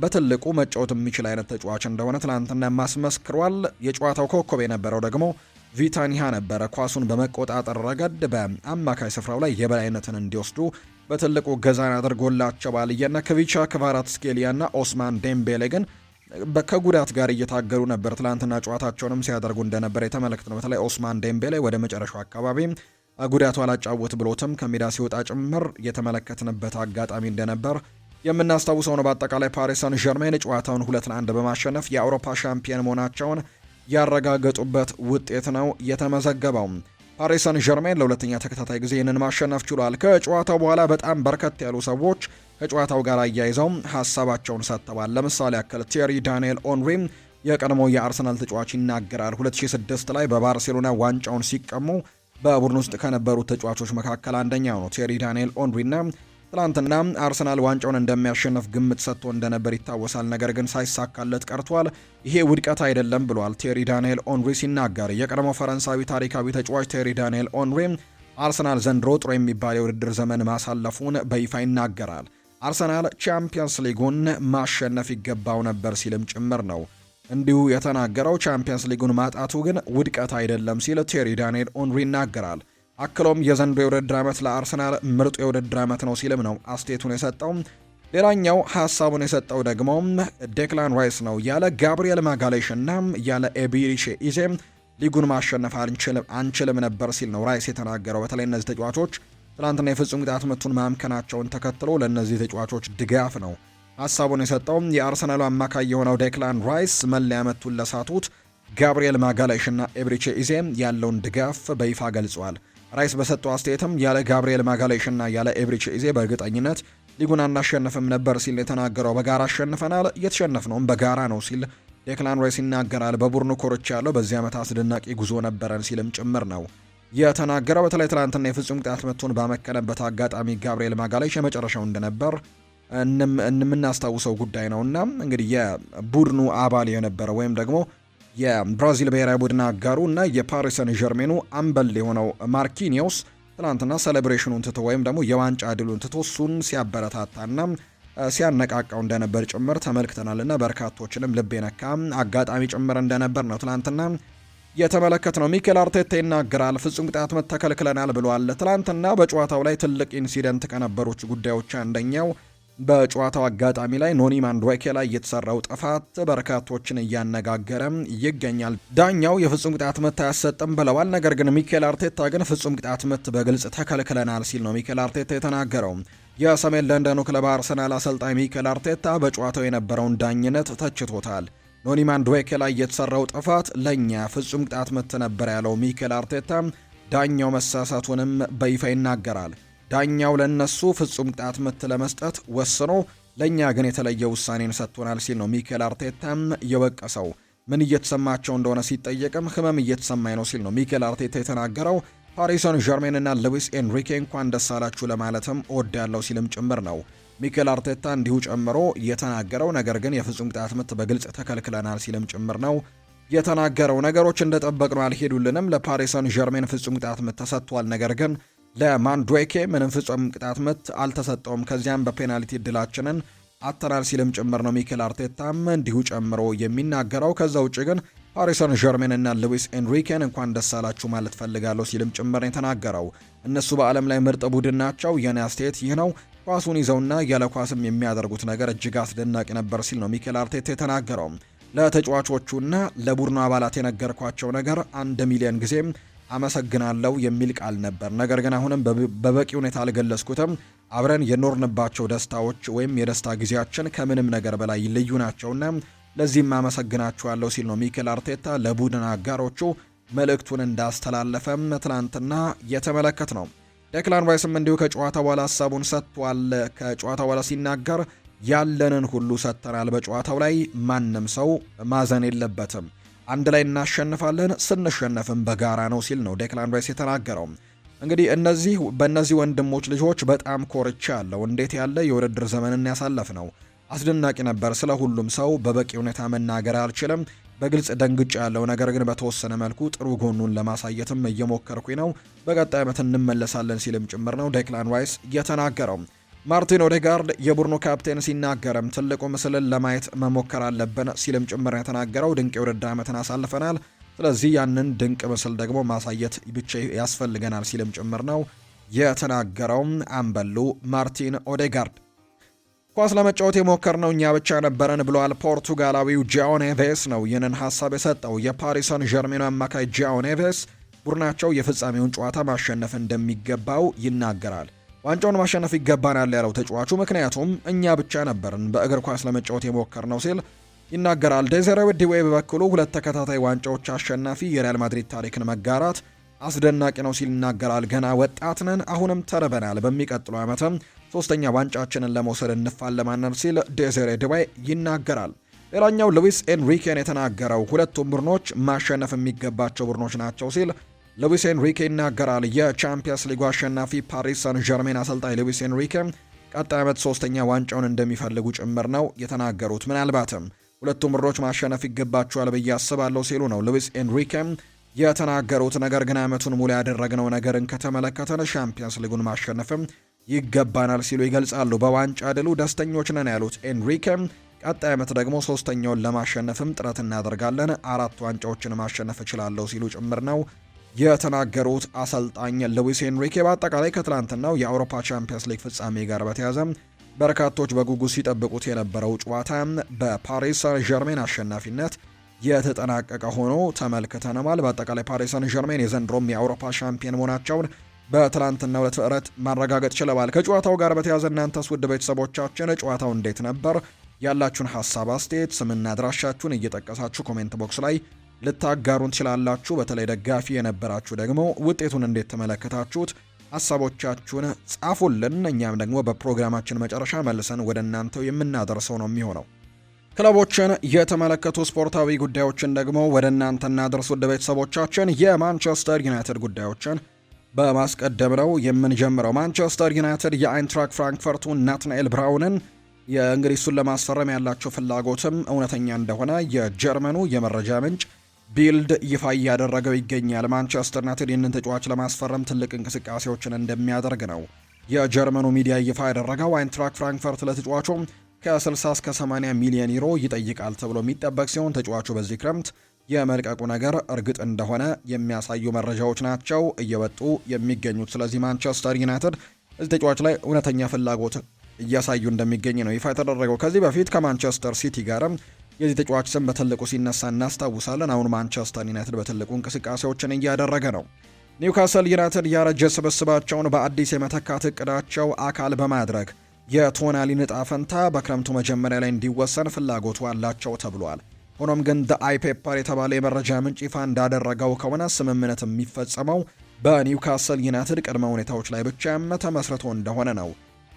S1: በትልቁ መጫወት የሚችል አይነት ተጫዋች እንደሆነ ትናንትና ማስመስክሯል። የጨዋታው ኮከብ የነበረው ደግሞ ቪታኒሃ ነበረ። ኳሱን በመቆጣጠር ረገድ በአማካይ ስፍራው ላይ የበላይነትን እንዲወስዱ በትልቁ ገዛን አድርጎላቸዋል። የነ ክቪቻ ክቫራትስኬሊያና ኦስማን ዴምቤሌ ግን ከጉዳት ጋር እየታገሉ ነበር። ትላንትና ጨዋታቸውንም ሲያደርጉ እንደነበር የተመለከት ነው። በተለይ ኦስማን ዴምቤሌ ወደ መጨረሻው አካባቢ ጉዳቱ አላጫወት ብሎትም ከሜዳ ሲወጣ ጭምር የተመለከትንበት አጋጣሚ እንደነበር የምናስታውሰው ነው። በአጠቃላይ ፓሪስ ሳን ዠርሜን ጨዋታውን 2-1 በማሸነፍ የአውሮፓ ሻምፒዮን መሆናቸውን ያረጋገጡበት ውጤት ነው የተመዘገበው። ፓሪስ ሳን ዠርሜን ለሁለተኛ ተከታታይ ጊዜ ይህንን ማሸነፍ ችሏል። ከጨዋታው በኋላ በጣም በርከት ያሉ ሰዎች ከጨዋታው ጋር አያይዘው ሀሳባቸውን ሰጥተዋል። ለምሳሌ ያክል ቴሪ ዳንኤል ኦንሪ የቀድሞ የአርሰናል ተጫዋች ይናገራል። 2006 ላይ በባርሴሎና ዋንጫውን ሲቀሙ በቡድን ውስጥ ከነበሩት ተጫዋቾች መካከል አንደኛው ነው ቴሪ ዳንኤል ኦንሪና ትላንትና አርሰናል ዋንጫውን እንደሚያሸንፍ ግምት ሰጥቶ እንደነበር ይታወሳል። ነገር ግን ሳይሳካለት ቀርቷል። ይሄ ውድቀት አይደለም ብሏል ቴሪ ዳንኤል ኦንሪ ሲናገር። የቀድሞ ፈረንሳዊ ታሪካዊ ተጫዋች ቴሪ ዳንኤል ኦንሪ አርሰናል ዘንድሮ ጥሩ የሚባል የውድድር ዘመን ማሳለፉን በይፋ ይናገራል። አርሰናል ቻምፒየንስ ሊጉን ማሸነፍ ይገባው ነበር ሲልም ጭምር ነው እንዲሁ የተናገረው። ቻምፒየንስ ሊጉን ማጣቱ ግን ውድቀት አይደለም ሲል ቴሪ ዳንኤል ኦንሪ ይናገራል። አክሎም የዘንድሮ የውድድር ዓመት ለአርሰናል ምርጡ የውድድር ዓመት ነው ሲልም ነው አስቴቱን የሰጠው። ሌላኛው ሀሳቡን የሰጠው ደግሞ ዴክላን ራይስ ነው። ያለ ጋብሪኤል ማጋሌሽ እና ያለ ኤቢሪቼ ኢዜ ሊጉን ማሸነፍ አንችልም ነበር ሲል ነው ራይስ የተናገረው። በተለይ እነዚህ ተጫዋቾች ትላንትና የፍጹም ቅጣት ምቱን ማምከናቸውን ተከትሎ ለእነዚህ ተጫዋቾች ድጋፍ ነው ሀሳቡን የሰጠው። የአርሰናሉ አማካይ የሆነው ዴክላን ራይስ መለያ ምቱን ለሳቱት ጋብሪኤል ማጋሌሽ እና ኤቢሪቼ ኢዜ ያለውን ድጋፍ በይፋ ገልጿል። ራይስ በሰጠው አስተያየትም ያለ ጋብሪኤል ማጋሌሽ እና ያለ ኤቢሪቼ ኢዜ በእርግጠኝነት ሊጉን አናሸንፍም ነበር ሲል የተናገረው። በጋራ አሸንፈናል፣ የተሸነፍነውም በጋራ ነው ሲል ዴክላን ራይስ ይናገራል። በቡድኑ ኮርቻ ያለው በዚህ ዓመት አስደናቂ ጉዞ ነበረን ሲልም ጭምር ነው የተናገረው። በተለይ ትላንትና የፍጹም ቅጣት ምቱን ባመከነበት አጋጣሚ ጋብሪኤል ማጋሌሽ የመጨረሻው እንደነበር የምናስታውሰው ጉዳይ ነውና እንግዲህ የቡድኑ አባል የነበረው ወይም ደግሞ የብራዚል ብሔራዊ ቡድን አጋሩ እና የፓሪስ ሰን ዠርሜኑ አምበል የሆነው ማርኪኒዮስ ትናንትና ሴሌብሬሽኑን ትቶ ወይም ደግሞ የዋንጫ ድሉን ትቶ እሱን ሲያበረታታና ሲያነቃቃው እንደነበር ጭምር ተመልክተናልና በርካቶችንም ልብ የነካ አጋጣሚ ጭምር እንደነበር ነው ትናንትና የተመለከትነው። ሚኬል አርቴታ ይናገራል። ፍጹም ቅጣት ምት ተከልክለናል ብሏል። ትናንትና በጨዋታው ላይ ትልቅ ኢንሲደንት ከነበሩት ጉዳዮች አንደኛው በጨዋታው አጋጣሚ ላይ ኖኒ ማንዱዌኬ ላይ የተሰራው ጥፋት በርካቶችን እያነጋገረ ይገኛል። ዳኛው የፍጹም ቅጣት ምት አያሰጥም ብለዋል። ነገር ግን ሚኬል አርቴታ ግን ፍጹም ቅጣት ምት በግልጽ ተከልክለናል ሲል ነው ሚኬል አርቴታ የተናገረው። የሰሜን ለንደኑ ክለብ አርሰናል አሰልጣኝ ሚኬል አርቴታ በጨዋታው የነበረውን ዳኝነት ተችቶታል። ኖኒ ማንዱዌኬ ላይ የተሰራው ጥፋት ለኛ ፍጹም ቅጣት ምት ነበር ያለው ሚኬል አርቴታ ዳኛው መሳሳቱንም በይፋ ይናገራል። ዳኛው ለነሱ ፍጹም ቅጣት ምት ለመስጠት ወስኖ ለኛ ግን የተለየ ውሳኔን ሰጥቶናል ሲል ነው ሚኬል አርቴታም የወቀሰው። ምን እየተሰማቸው እንደሆነ ሲጠየቅም ህመም እየተሰማኝ ነው ሲል ነው ሚኬል አርቴታ የተናገረው። ፓሪስ ሰን ዠርሜን እና ሉዊስ ኤንሪኬ እንኳን ደስ አላችሁ ለማለትም እወዳለሁ ሲልም ጭምር ነው ሚኬል አርቴታ እንዲሁ ጨምሮ የተናገረው። ነገር ግን የፍጹም ቅጣት ምት በግልጽ ተከልክለናል ሲልም ጭምር ነው የተናገረው። ነገሮች እንደጠበቅነው አልሄዱልንም። ለፓሪስ ሰን ዠርሜን ፍጹም ቅጣት ምት ተሰጥቷል። ነገር ግን ለማንዱዌኬ ምንም ፍጹም ቅጣት ምት አልተሰጠውም። ከዚያም በፔናልቲ እድላችንን አተናል ሲልም ጭምር ነው ሚኬል አርቴታም እንዲሁ ጨምሮ የሚናገረው። ከዛ ውጭ ግን ፓሪስ ሰን ዠርሜን እና ሉዊስ ኤንሪኬን እንኳን ደስ አላችሁ ማለት ፈልጋለሁ ሲልም ጭምር ነው የተናገረው። እነሱ በዓለም ላይ ምርጥ ቡድን ናቸው። የኔ አስተያየት ይህ ነው። ኳሱን ይዘውና ያለ ኳስም የሚያደርጉት ነገር እጅግ አስደናቂ ነበር ሲል ነው ሚኬል አርቴታ የተናገረው። ለተጫዋቾቹና ለቡድኑ አባላት የነገርኳቸው ነገር 1 ሚሊዮን ጊዜም አመሰግናለሁ የሚል ቃል ነበር። ነገር ግን አሁንም በበቂ ሁኔታ አልገለጽኩትም። አብረን የኖርንባቸው ደስታዎች ወይም የደስታ ጊዜያችን ከምንም ነገር በላይ ልዩ ናቸውና ለዚህም አመሰግናችኋለሁ ሲል ነው ሚኬል አርቴታ ለቡድን አጋሮቹ መልእክቱን እንዳስተላለፈም ትናንትና የተመለከት ነው። ዴክላን ራይስም እንዲሁ ከጨዋታ በኋላ ሀሳቡን ሰጥቷል። ከጨዋታ በኋላ ሲናገር ያለንን ሁሉ ሰጥተናል። በጨዋታው ላይ ማንም ሰው ማዘን የለበትም። አንድ ላይ እናሸንፋለን፣ ስንሸነፍም በጋራ ነው ሲል ነው ዴክላን ራይስ የተናገረው። እንግዲህ በእነዚህ ወንድሞች ልጆች በጣም ኮርቻ ያለው እንዴት ያለ የውድድር ዘመንን ያሳለፍ ነው። አስደናቂ ነበር። ስለ ሁሉም ሰው በበቂ ሁኔታ መናገር አልችልም። በግልጽ ደንግጫ ያለው ነገር ግን በተወሰነ መልኩ ጥሩ ጎኑን ለማሳየትም እየሞከርኩኝ ነው። በቀጣይ ዓመት እንመለሳለን ሲልም ጭምር ነው ዴክላን ራይስ የተናገረው። ማርቲን ኦዴጋርድ የቡድኑ ካፕቴን ሲናገርም ትልቁ ምስልን ለማየት መሞከር አለብን ሲልም ጭምር የተናገረው። ድንቅ የውድድር ዓመትን አሳልፈናል። ስለዚህ ያንን ድንቅ ምስል ደግሞ ማሳየት ብቻ ያስፈልገናል ሲልም ጭምር ነው የተናገረው አምበሉ ማርቲን ኦዴጋርድ። ኳስ ለመጫወት የሞከርነው እኛ ብቻ ነበረን ብለዋል። ፖርቱጋላዊው ጃኦ ኔቬስ ነው ይህንን ሀሳብ የሰጠው። የፓሪስ ሰን ዠርሜኑ አማካይ ጃኦ ኔቬስ ቡድናቸው የፍጻሜውን ጨዋታ ማሸነፍ እንደሚገባው ይናገራል። ዋንጫውን ማሸነፍ ይገባናል ያለው ተጫዋቹ ምክንያቱም እኛ ብቻ ነበርን በእግር ኳስ ለመጫወት የሞከርነው ሲል ይናገራል። ዴዘሬ ዲዌ በበኩሉ 2 ተከታታይ ዋንጫዎች አሸናፊ የሪያል ማድሪድ ታሪክን መጋራት አስደናቂ ነው ሲል ይናገራል። ገና ወጣት ነን፣ አሁንም ተርበናል። በሚቀጥለው ዓመትም 3ኛ ዋንጫችንን ለመውሰድ እንፋለማለን ሲል ዴዘሬ ዲዌ ይናገራል። ሌላኛው ሉዊስ ኤንሪኬን የተናገረው ሁለቱም ቡድኖች ማሸነፍ የሚገባቸው ቡድኖች ናቸው ሲል ሉዊስ ኤንሪኬ ይናገራል። የቻምፒየንስ ሊጉ አሸናፊ ፓሪስ ሰን ዠርሜን አሰልጣኝ ሉዊስ ኤንሪኬ ቀጣይ ዓመት 3ኛ ዋንጫውን እንደሚፈልጉ ጭምር ነው የተናገሩት። ምናልባትም ሁለቱም ቡድኖች ማሸነፍ ይገባቸዋል ብዬ አስባለሁ ሲሉ ነው ሉዊስ ኤንሪኬ የተናገሩት። ነገር ግን ዓመቱን ሙሉ ያደረግነው ነገርን ከተመለከተን ቻምፒየንስ ሊጉን ማሸነፍም ይገባናል ሲሉ ይገልጻሉ። በዋንጫ ድሉ ደስተኞች ነን ያሉት ኤንሪኬ ቀጣይ ዓመት ደግሞ 3ኛውን ለማሸነፍም ጥረት እናደርጋለን፣ 4 ዋንጫዎችን ማሸነፍ እችላለሁ ሲሉ ጭምር ነው የተናገሩት አሰልጣኝ ሉዊስ ኤንሪኬ። በአጠቃላይ ከትላንትናው የአውሮፓ ቻምፒየንስ ሊግ ፍጻሜ ጋር በተያያዘ በርካቶች በጉጉት ሲጠብቁት የነበረው ጨዋታ በፓሪስ ሰን ዠርሜን አሸናፊነት የተጠናቀቀ ሆኖ ተመልክተናል። በአጠቃላይ ፓሪስ ሰን ዠርሜን የዘንድሮም የአውሮፓ ሻምፒዮን መሆናቸውን በትላንትናው ዕለት ማረጋገጥ ችለዋል። ከጨዋታው ጋር በተያያዘ እናንተስ ውድ ቤተሰቦቻችን ጨዋታው እንዴት ነበር? ያላችሁን ሀሳብ አስተያየት፣ ስምና አድራሻችሁን እየጠቀሳችሁ ኮሜንት ቦክስ ላይ ልታጋሩን ትችላላችሁ። በተለይ ደጋፊ የነበራችሁ ደግሞ ውጤቱን እንዴት ተመለከታችሁት? ሀሳቦቻችሁን ጻፉልን። እኛም ደግሞ በፕሮግራማችን መጨረሻ መልሰን ወደ እናንተው የምናደርሰው ነው የሚሆነው። ክለቦችን የተመለከቱ ስፖርታዊ ጉዳዮችን ደግሞ ወደ እናንተ እናደርስ ውድ ቤተሰቦቻችን። የማንቸስተር ዩናይትድ ጉዳዮችን በማስቀደም ነው የምንጀምረው። ማንቸስተር ዩናይትድ የአይንትራክ ፍራንክፈርቱን ናትናኤል ብራውንን እንግዲህ እሱን ለማስፈረም ያላቸው ፍላጎትም እውነተኛ እንደሆነ የጀርመኑ የመረጃ ምንጭ ቢልድ ይፋ እያደረገው ይገኛል። ማንቸስተር ዩናይትድ ይህንን ተጫዋች ለማስፈረም ትልቅ እንቅስቃሴዎችን እንደሚያደርግ ነው የጀርመኑ ሚዲያ ይፋ ያደረገው። አይንትራክ ፍራንክፈርት ለተጫዋቹ ከ60 እስከ 80 ሚሊዮን ዩሮ ይጠይቃል ተብሎ የሚጠበቅ ሲሆን ተጫዋቹ በዚህ ክረምት የመልቀቁ ነገር እርግጥ እንደሆነ የሚያሳዩ መረጃዎች ናቸው እየወጡ የሚገኙት። ስለዚህ ማንቸስተር ዩናይትድ እዚህ ተጫዋች ላይ እውነተኛ ፍላጎት እያሳዩ እንደሚገኝ ነው ይፋ የተደረገው። ከዚህ በፊት ከማንቸስተር ሲቲ ጋርም የዚህ ተጫዋች ስም በትልቁ ሲነሳ እናስታውሳለን። አሁን ማንቸስተር ዩናይትድ በትልቁ እንቅስቃሴዎችን እያደረገ ነው። ኒውካስል ዩናይትድ ያረጀ ስብስባቸውን በአዲስ የመተካት እቅዳቸው አካል በማድረግ የቶናሊን ዕጣ ፈንታ በክረምቱ መጀመሪያ ላይ እንዲወሰን ፍላጎቱ አላቸው ተብሏል። ሆኖም ግን አይ ፔፐር የተባለ የመረጃ ምንጭ ይፋ እንዳደረገው ከሆነ ስምምነት የሚፈጸመው በኒውካስል ዩናይትድ ቅድመ ሁኔታዎች ላይ ብቻ ተመስርቶ እንደሆነ ነው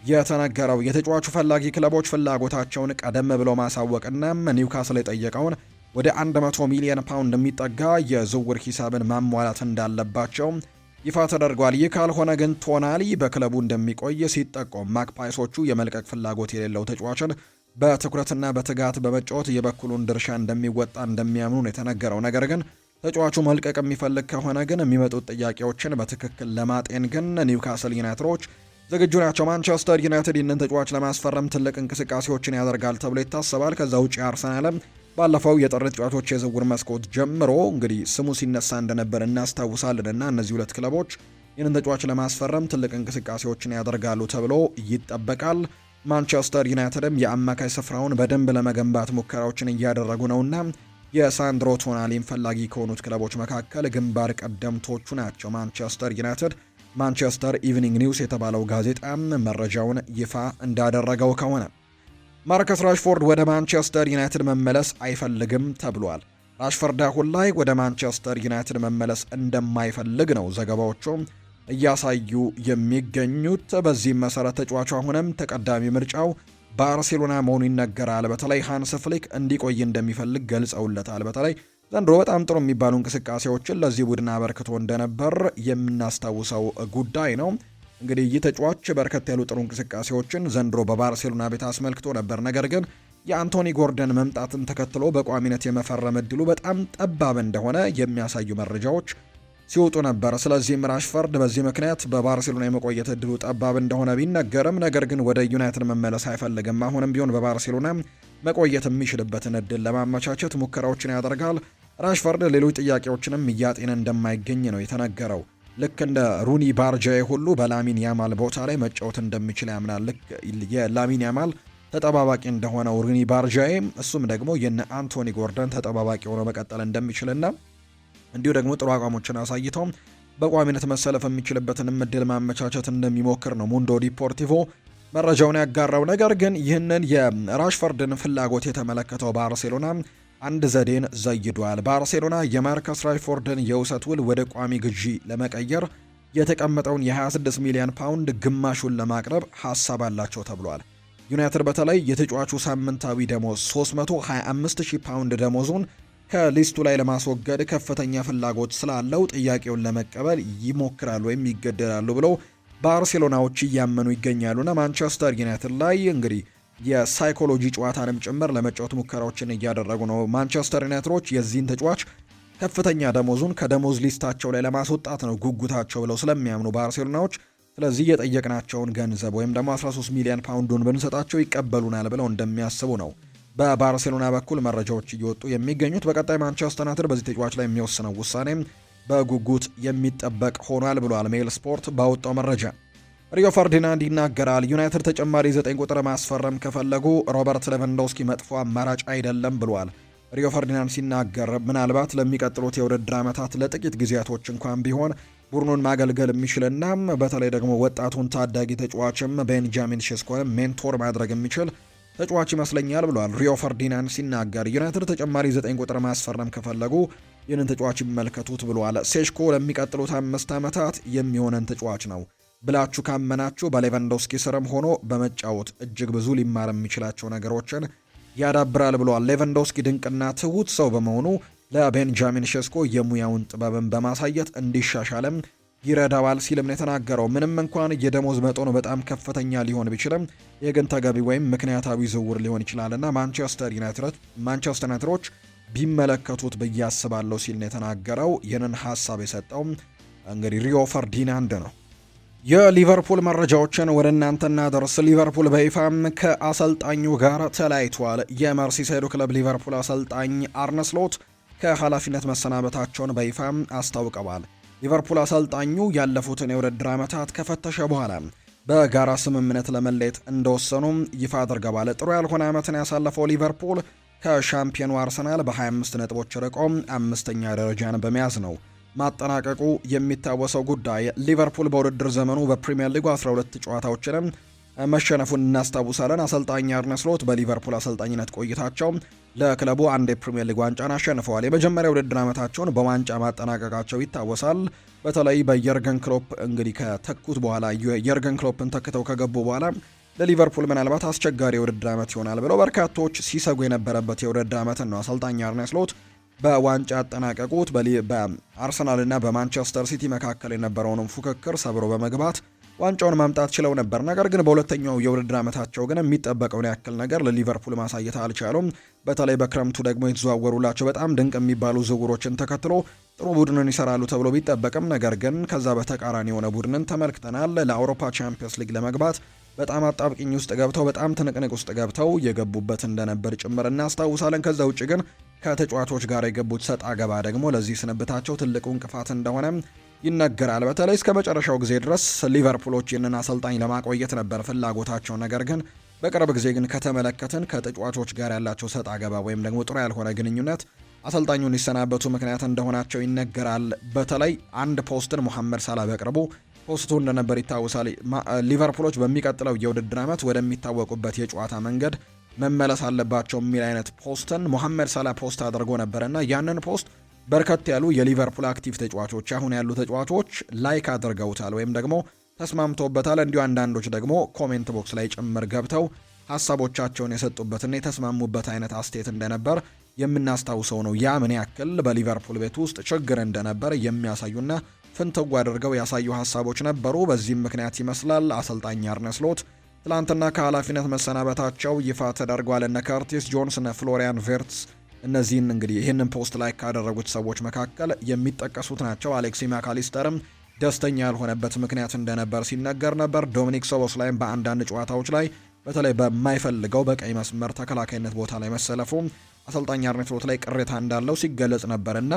S1: የተነገረው። የተጫዋቹ ፈላጊ ክለቦች ፍላጎታቸውን ቀደም ብለው ማሳወቅና ኒውካስል የጠየቀውን ወደ 100 ሚሊዮን ፓውንድ የሚጠጋ የዝውውር ሂሳብን ማሟላት እንዳለባቸው ይፋ ተደርጓል። ይህ ካልሆነ ግን ቶናሊ በክለቡ እንደሚቆይ ሲጠቆም ማክፓይሶቹ የመልቀቅ ፍላጎት የሌለው ተጫዋችን በትኩረትና በትጋት በመጫወት የበኩሉን ድርሻ እንደሚወጣ እንደሚያምኑ ነው የተነገረው። ነገር ግን ተጫዋቹ መልቀቅ የሚፈልግ ከሆነ ግን የሚመጡት ጥያቄዎችን በትክክል ለማጤን ግን ኒውካስል ዩናይትዶች ዝግጁ ናቸው። ማንቸስተር ዩናይትድ ይህንን ተጫዋች ለማስፈረም ትልቅ እንቅስቃሴዎችን ያደርጋል ተብሎ ይታሰባል። ከዛ ውጭ አርሰናልም ባለፈው የጥር ተጫዋቾች የዝውውር መስኮት ጀምሮ እንግዲህ ስሙ ሲነሳ እንደነበር እናስታውሳለን እና እነዚህ ሁለት ክለቦች ይህንን ተጫዋች ለማስፈረም ትልቅ እንቅስቃሴዎችን ያደርጋሉ ተብሎ ይጠበቃል። ማንቸስተር ዩናይትድም የአማካይ ስፍራውን በደንብ ለመገንባት ሙከራዎችን እያደረጉ ነውና የሳንድሮ ቶናሊን ፈላጊ ከሆኑት ክለቦች መካከል ግንባር ቀደምቶቹ ናቸው ማንቸስተር ዩናይትድ። ማንቸስተር ኢቭኒንግ ኒውስ የተባለው ጋዜጣም መረጃውን ይፋ እንዳደረገው ከሆነ ማርከስ ራሽፎርድ ወደ ማንቸስተር ዩናይትድ መመለስ አይፈልግም ተብሏል። ራሽፎርድ አሁን ላይ ወደ ማንቸስተር ዩናይትድ መመለስ እንደማይፈልግ ነው ዘገባዎቹ እያሳዩ የሚገኙት። በዚህም መሰረት ተጫዋቹ አሁንም ተቀዳሚ ምርጫው ባርሴሎና መሆኑ ይነገራል። በተለይ ሃንስ ፍሊክ እንዲቆይ እንደሚፈልግ ገልጸውለታል። በተለይ ዘንድሮ በጣም ጥሩ የሚባሉ እንቅስቃሴዎችን ለዚህ ቡድን አበርክቶ እንደነበር የምናስታውሰው ጉዳይ ነው። እንግዲህ ይህ ተጫዋች በርከት ያሉ ጥሩ እንቅስቃሴዎችን ዘንድሮ በባርሴሎና ቤት አስመልክቶ ነበር። ነገር ግን የአንቶኒ ጎርደን መምጣትን ተከትሎ በቋሚነት የመፈረም እድሉ በጣም ጠባብ እንደሆነ የሚያሳዩ መረጃዎች ሲወጡ ነበር። ስለዚህም ራሽፎርድ በዚህ ምክንያት በባርሴሎና የመቆየት እድሉ ጠባብ እንደሆነ ቢነገርም ነገር ግን ወደ ዩናይትድ መመለስ አይፈልግም። አሁንም ቢሆን በባርሴሎና መቆየት የሚችልበትን እድል ለማመቻቸት ሙከራዎችን ያደርጋል። ራሽፎርድ ሌሎች ጥያቄዎችንም እያጤነ እንደማይገኝ ነው የተነገረው። ልክ እንደ ሩኒ ባርጃዬ ሁሉ በላሚን ያማል ቦታ ላይ መጫወት እንደሚችል ያምናል። ልክ የላሚን ያማል ተጠባባቂ እንደሆነው ሩኒ ባርጃዬ እሱም ደግሞ የነ አንቶኒ ጎርደን ተጠባባቂ ሆኖ መቀጠል እንደሚችልና እንዲሁ ደግሞ ጥሩ አቋሞችን አሳይተው በቋሚነት መሰለፍ የሚችልበትን እድል ማመቻቸት እንደሚሞክር ነው ሙንዶ ዲፖርቲቮ መረጃውን ያጋራው። ነገር ግን ይህንን የራሽፎርድን ፍላጎት የተመለከተው ባርሴሎና አንድ ዘዴን ዘይዷል። ባርሴሎና የማርከስ ራሽፎርድን የውሰት ውል ወደ ቋሚ ግዢ ለመቀየር የተቀመጠውን የ26 ሚሊዮን ፓውንድ ግማሹን ለማቅረብ ሀሳብ አላቸው ተብሏል። ዩናይትድ በተለይ የተጫዋቹ ሳምንታዊ ደሞዝ 325,000 ፓውንድ ደሞዙን ከሊስቱ ላይ ለማስወገድ ከፍተኛ ፍላጎት ስላለው ጥያቄውን ለመቀበል ይሞክራሉ ወይም ይገደዳሉ ብለው ባርሴሎናዎች እያመኑ ይገኛሉና ማንቸስተር ዩናይትድ ላይ እንግዲህ የሳይኮሎጂ ጨዋታንም ጭምር ለመጫወት ሙከራዎችን እያደረጉ ነው። ማንቸስተር ዩናይትዶች የዚህን ተጫዋች ከፍተኛ ደሞዙን ከደሞዝ ሊስታቸው ላይ ለማስወጣት ነው ጉጉታቸው ብለው ስለሚያምኑ ባርሴሎናዎች፣ ስለዚህ የጠየቅናቸውን ገንዘብ ወይም ደግሞ 13 ሚሊዮን ፓውንዱን ብንሰጣቸው ይቀበሉናል ብለው እንደሚያስቡ ነው በባርሴሎና በኩል መረጃዎች እየወጡ የሚገኙት። በቀጣይ ማንቸስተር ዩናይትድ በዚህ ተጫዋች ላይ የሚወስነው ውሳኔ በጉጉት የሚጠበቅ ሆኗል ብሏል ሜል ስፖርት ባወጣው መረጃ። ሪዮ ፈርዲናንድ ይናገራል። ዩናይትድ ተጨማሪ 9 ቁጥር ማስፈረም ከፈለጉ ሮበርት ሌቫንዶስኪ መጥፎ አማራጭ አይደለም ብሏል። ሪዮ ፈርዲናንድ ሲናገር ምናልባት ለሚቀጥሉት የውድድር ዓመታት ለጥቂት ጊዜያቶች እንኳን ቢሆን ቡድኑን ማገልገል የሚችልና በተለይ ደግሞ ወጣቱን ታዳጊ ተጫዋችም ቤንጃሚን ሼስኮን ሜንቶር ማድረግ የሚችል ተጫዋች ይመስለኛል ብሏል ሪዮ ፈርዲናንድ ሲናገር። ዩናይትድ ተጨማሪ 9 ቁጥር ማስፈረም ከፈለጉ ይህንን ተጫዋች ይመልከቱት ብሏል። ሴሽኮ ለሚቀጥሉት 5 ዓመታት የሚሆነን ተጫዋች ነው። ብላችሁ ካመናችሁ በሌቫንዶስኪ ስርም ሆኖ በመጫወት እጅግ ብዙ ሊማር የሚችላቸው ነገሮችን ያዳብራል ብለዋል። ሌቫንዶስኪ ድንቅና ትሁት ሰው በመሆኑ ለቤንጃሚን ሼስኮ የሙያውን ጥበብን በማሳየት እንዲሻሻልም ይረዳዋል ሲልም ነው የተናገረው። ምንም እንኳን የደሞዝ መጠኑ በጣም ከፍተኛ ሊሆን ቢችልም ይህ ግን ተገቢ ወይም ምክንያታዊ ዝውውር ሊሆን ይችላልና ማንቸስተር ዩናይትዶች ቢመለከቱት ብዬ አስባለሁ ሲል ነው የተናገረው። ይህንን ሀሳብ የሰጠው እንግዲህ ሪዮ ፈርዲናንድ ነው። የሊቨርፑል መረጃዎችን ወደ እናንተ እናደርስ። ሊቨርፑል በይፋም ከአሰልጣኙ ጋር ተለያይቷል። የመርሲሳይዱ ክለብ ሊቨርፑል አሰልጣኝ አርነ ስሎት ከኃላፊነት መሰናበታቸውን በይፋም አስታውቀዋል። ሊቨርፑል አሰልጣኙ ያለፉትን የውድድር ዓመታት ከፈተሸ በኋላ በጋራ ስምምነት ለመለየት እንደወሰኑ ይፋ አድርገዋል። ጥሩ ያልሆነ ዓመትን ያሳለፈው ሊቨርፑል ከሻምፒዮኑ አርሰናል በ25 ነጥቦች ርቆ አምስተኛ ደረጃን በመያዝ ነው ማጠናቀቁ የሚታወሰው ጉዳይ። ሊቨርፑል በውድድር ዘመኑ በፕሪሚየር ሊጉ 12 ጨዋታዎችንም መሸነፉን እናስታውሳለን። አሰልጣኝ አርነ ስሎት በሊቨርፑል አሰልጣኝነት ቆይታቸው ለክለቡ አንድ የፕሪሚየር ሊግ ዋንጫን አሸንፈዋል። የመጀመሪያ ውድድር ዓመታቸውን በዋንጫ ማጠናቀቃቸው ይታወሳል። በተለይ በየርገን ክሎፕ እንግዲህ ከተኩት በኋላ የርገን ክሎፕን ተክተው ከገቡ በኋላ ለሊቨርፑል ምናልባት አስቸጋሪ የውድድር ዓመት ይሆናል ብለው በርካቶች ሲሰጉ የነበረበት የውድድር ዓመትን ነው አሰልጣኝ አርነ ስሎት በዋንጫ ያጠናቀቁት። በአርሰናልና በማንቸስተር ሲቲ መካከል የነበረውንም ፉክክር ሰብሮ በመግባት ዋንጫውን ማምጣት ችለው ነበር። ነገር ግን በሁለተኛው የውድድር ዓመታቸው ግን የሚጠበቀውን ያክል ነገር ለሊቨርፑል ማሳየት አልቻሉም። በተለይ በክረምቱ ደግሞ የተዘዋወሩላቸው በጣም ድንቅ የሚባሉ ዝውውሮችን ተከትሎ ጥሩ ቡድንን ይሰራሉ ተብሎ ቢጠበቅም ነገር ግን ከዛ በተቃራኒ የሆነ ቡድንን ተመልክተናል። ለአውሮፓ ቻምፒየንስ ሊግ ለመግባት በጣም አጣብቂኝ ውስጥ ገብተው በጣም ትንቅንቅ ውስጥ ገብተው የገቡበት እንደነበር ጭምር እናስታውሳለን። ከዛ ውጭ ግን ከተጫዋቾች ጋር የገቡት ሰጣ ገባ ደግሞ ለዚህ ስንብታቸው ትልቁ እንቅፋት እንደሆነ ይነገራል። በተለይ እስከ መጨረሻው ጊዜ ድረስ ሊቨርፑሎች ይህንን አሰልጣኝ ለማቆየት ነበር ፍላጎታቸው። ነገር ግን በቅርብ ጊዜ ግን ከተመለከትን ከተጫዋቾች ጋር ያላቸው ሰጣ ገባ ወይም ደግሞ ጥሩ ያልሆነ ግንኙነት አሰልጣኙን ሊሰናበቱ ምክንያት እንደሆናቸው ይነገራል። በተለይ አንድ ፖስትን ሙሐመድ ሳላ በቅርቡ ፖስቱ እንደነበር ይታወሳል። ሊቨርፑሎች በሚቀጥለው የውድድር ዓመት ወደሚታወቁበት የጨዋታ መንገድ መመለስ አለባቸው የሚል አይነት ፖስትን ሙሐመድ ሳላ ፖስት አድርጎ ነበርና ያንን ፖስት በርከት ያሉ የሊቨርፑል አክቲቭ ተጫዋቾች አሁን ያሉ ተጫዋቾች ላይክ አድርገውታል ወይም ደግሞ ተስማምተውበታል። እንዲሁ አንዳንዶች ደግሞ ኮሜንት ቦክስ ላይ ጭምር ገብተው ሀሳቦቻቸውን የሰጡበትና የተስማሙበት አይነት አስተያየት እንደነበር የምናስታውሰው ነው። ያ ምን ያክል በሊቨርፑል ቤት ውስጥ ችግር እንደነበር የሚያሳዩና ፍንትው አድርገው ያሳዩ ሀሳቦች ነበሩ። በዚህም ምክንያት ይመስላል አሰልጣኝ አርነ ስሎት ትላንትና ከኃላፊነት መሰናበታቸው ይፋ ተደርጓል። እነ ከርቲስ ጆንስ፣ እነ ፍሎሪያን ቬርትስ እነዚህን እንግዲህ ይህንን ፖስት ላይ ካደረጉት ሰዎች መካከል የሚጠቀሱት ናቸው። አሌክሲ ማካሊስተርም ደስተኛ ያልሆነበት ምክንያት እንደነበር ሲነገር ነበር። ዶሚኒክ ሶቦስላይም በአንዳንድ ጨዋታዎች ላይ በተለይ በማይፈልገው በቀይ መስመር ተከላካይነት ቦታ ላይ መሰለፉ አሰልጣኝ አርነ ስሎት ላይ ቅሬታ እንዳለው ሲገለጽ ነበርና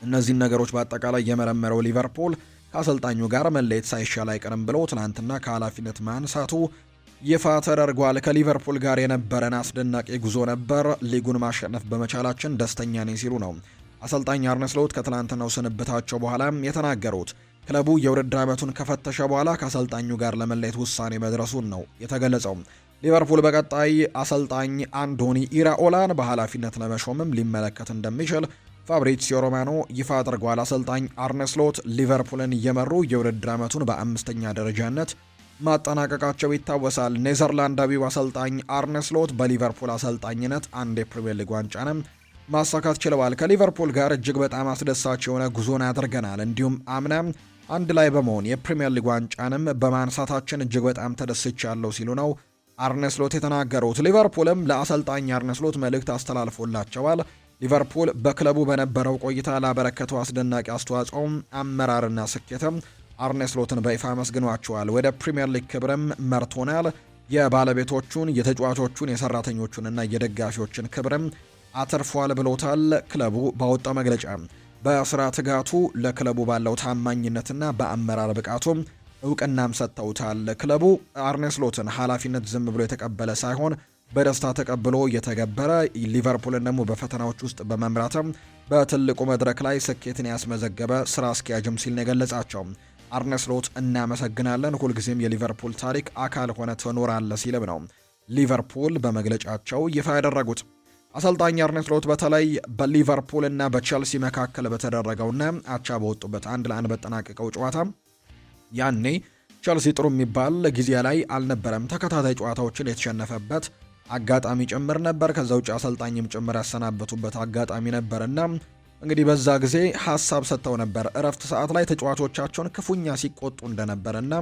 S1: እነዚህን ነገሮች በአጠቃላይ የመረመረው ሊቨርፑል ከአሰልጣኙ ጋር መለየት ሳይሻል አይቀርም ብሎ ትናንትና ከኃላፊነት ማንሳቱ ይፋ ተደርጓል። ከሊቨርፑል ጋር የነበረን አስደናቂ ጉዞ ነበር። ሊጉን ማሸነፍ በመቻላችን ደስተኛ ነኝ ሲሉ ነው አሰልጣኝ አርነ ስሎት ከትናንትናው ስንብታቸው በኋላ የተናገሩት። ክለቡ የውድድር ዓመቱን ከፈተሸ በኋላ ከአሰልጣኙ ጋር ለመለየት ውሳኔ መድረሱን ነው የተገለጸው። ሊቨርፑል በቀጣይ አሰልጣኝ አንዶኒ ኢራኦላን በኃላፊነት ለመሾምም ሊመለከት እንደሚችል ፋብሪዚዮ ሮማኖ ይፋ አድርጓል። አሰልጣኝ አርነ ስሎት ሊቨርፑልን እየመሩ የውድድር ዓመቱን በአምስተኛ ደረጃነት ማጠናቀቃቸው ይታወሳል። ኔዘርላንዳዊው አሰልጣኝ አርነ ስሎት በሊቨርፑል አሰልጣኝነት አንድ የፕሪሚየር ሊግ ዋንጫንም ማሳካት ችለዋል። ከሊቨርፑል ጋር እጅግ በጣም አስደሳች የሆነ ጉዞን አድርገናል። እንዲሁም አምና አንድ ላይ በመሆን የፕሪሚየር ሊግ ዋንጫንም በማንሳታችን እጅግ በጣም ተደስቻለሁ ሲሉ ነው አርነ ስሎት የተናገሩት። ሊቨርፑልም ለአሰልጣኝ አርነ ስሎት መልእክት አስተላልፎላቸዋል። ሊቨርፑል በክለቡ በነበረው ቆይታ ላበረከተው አስደናቂ አስተዋጽኦም አመራርና ስኬትም አርነ ስሎትን በይፋ አመስግኗቸዋል። ወደ ፕሪሚየር ሊግ ክብርም መርቶናል። የባለቤቶቹን፣ የተጫዋቾቹን፣ የሰራተኞቹንና የደጋፊዎችን ክብርም አትርፏል ብሎታል። ክለቡ ባወጣው መግለጫ በስራ ትጋቱ ለክለቡ ባለው ታማኝነትና በአመራር ብቃቱም እውቅናም ሰጥተውታል። ክለቡ አርነ ስሎትን ኃላፊነት ዝም ብሎ የተቀበለ ሳይሆን በደስታ ተቀብሎ የተገበረ ሊቨርፑልን ደግሞ በፈተናዎች ውስጥ በመምራትም በትልቁ መድረክ ላይ ስኬትን ያስመዘገበ ስራ አስኪያጅም ሲል ነው የገለጻቸው። አርነ ስሎት እናመሰግናለን፣ ሁልጊዜም የሊቨርፑል ታሪክ አካል ሆነ ትኖራለህ ሲልም ነው ሊቨርፑል በመግለጫቸው ይፋ ያደረጉት። አሰልጣኝ አርነ ስሎት በተለይ በሊቨርፑል እና በቼልሲ መካከል በተደረገውና አቻ በወጡበት 1-1 በተጠናቀቀው ጨዋታ ያኔ ቸልሲ ጥሩ የሚባል ጊዜ ላይ አልነበረም። ተከታታይ ጨዋታዎችን የተሸነፈበት አጋጣሚ ጭምር ነበር። ከዛ ውጭ አሰልጣኝም ጭምር ያሰናበቱበት አጋጣሚ ነበርና እንግዲህ በዛ ጊዜ ሀሳብ ሰጥተው ነበር። እረፍት ሰዓት ላይ ተጫዋቾቻቸውን ክፉኛ ሲቆጡ እንደነበርና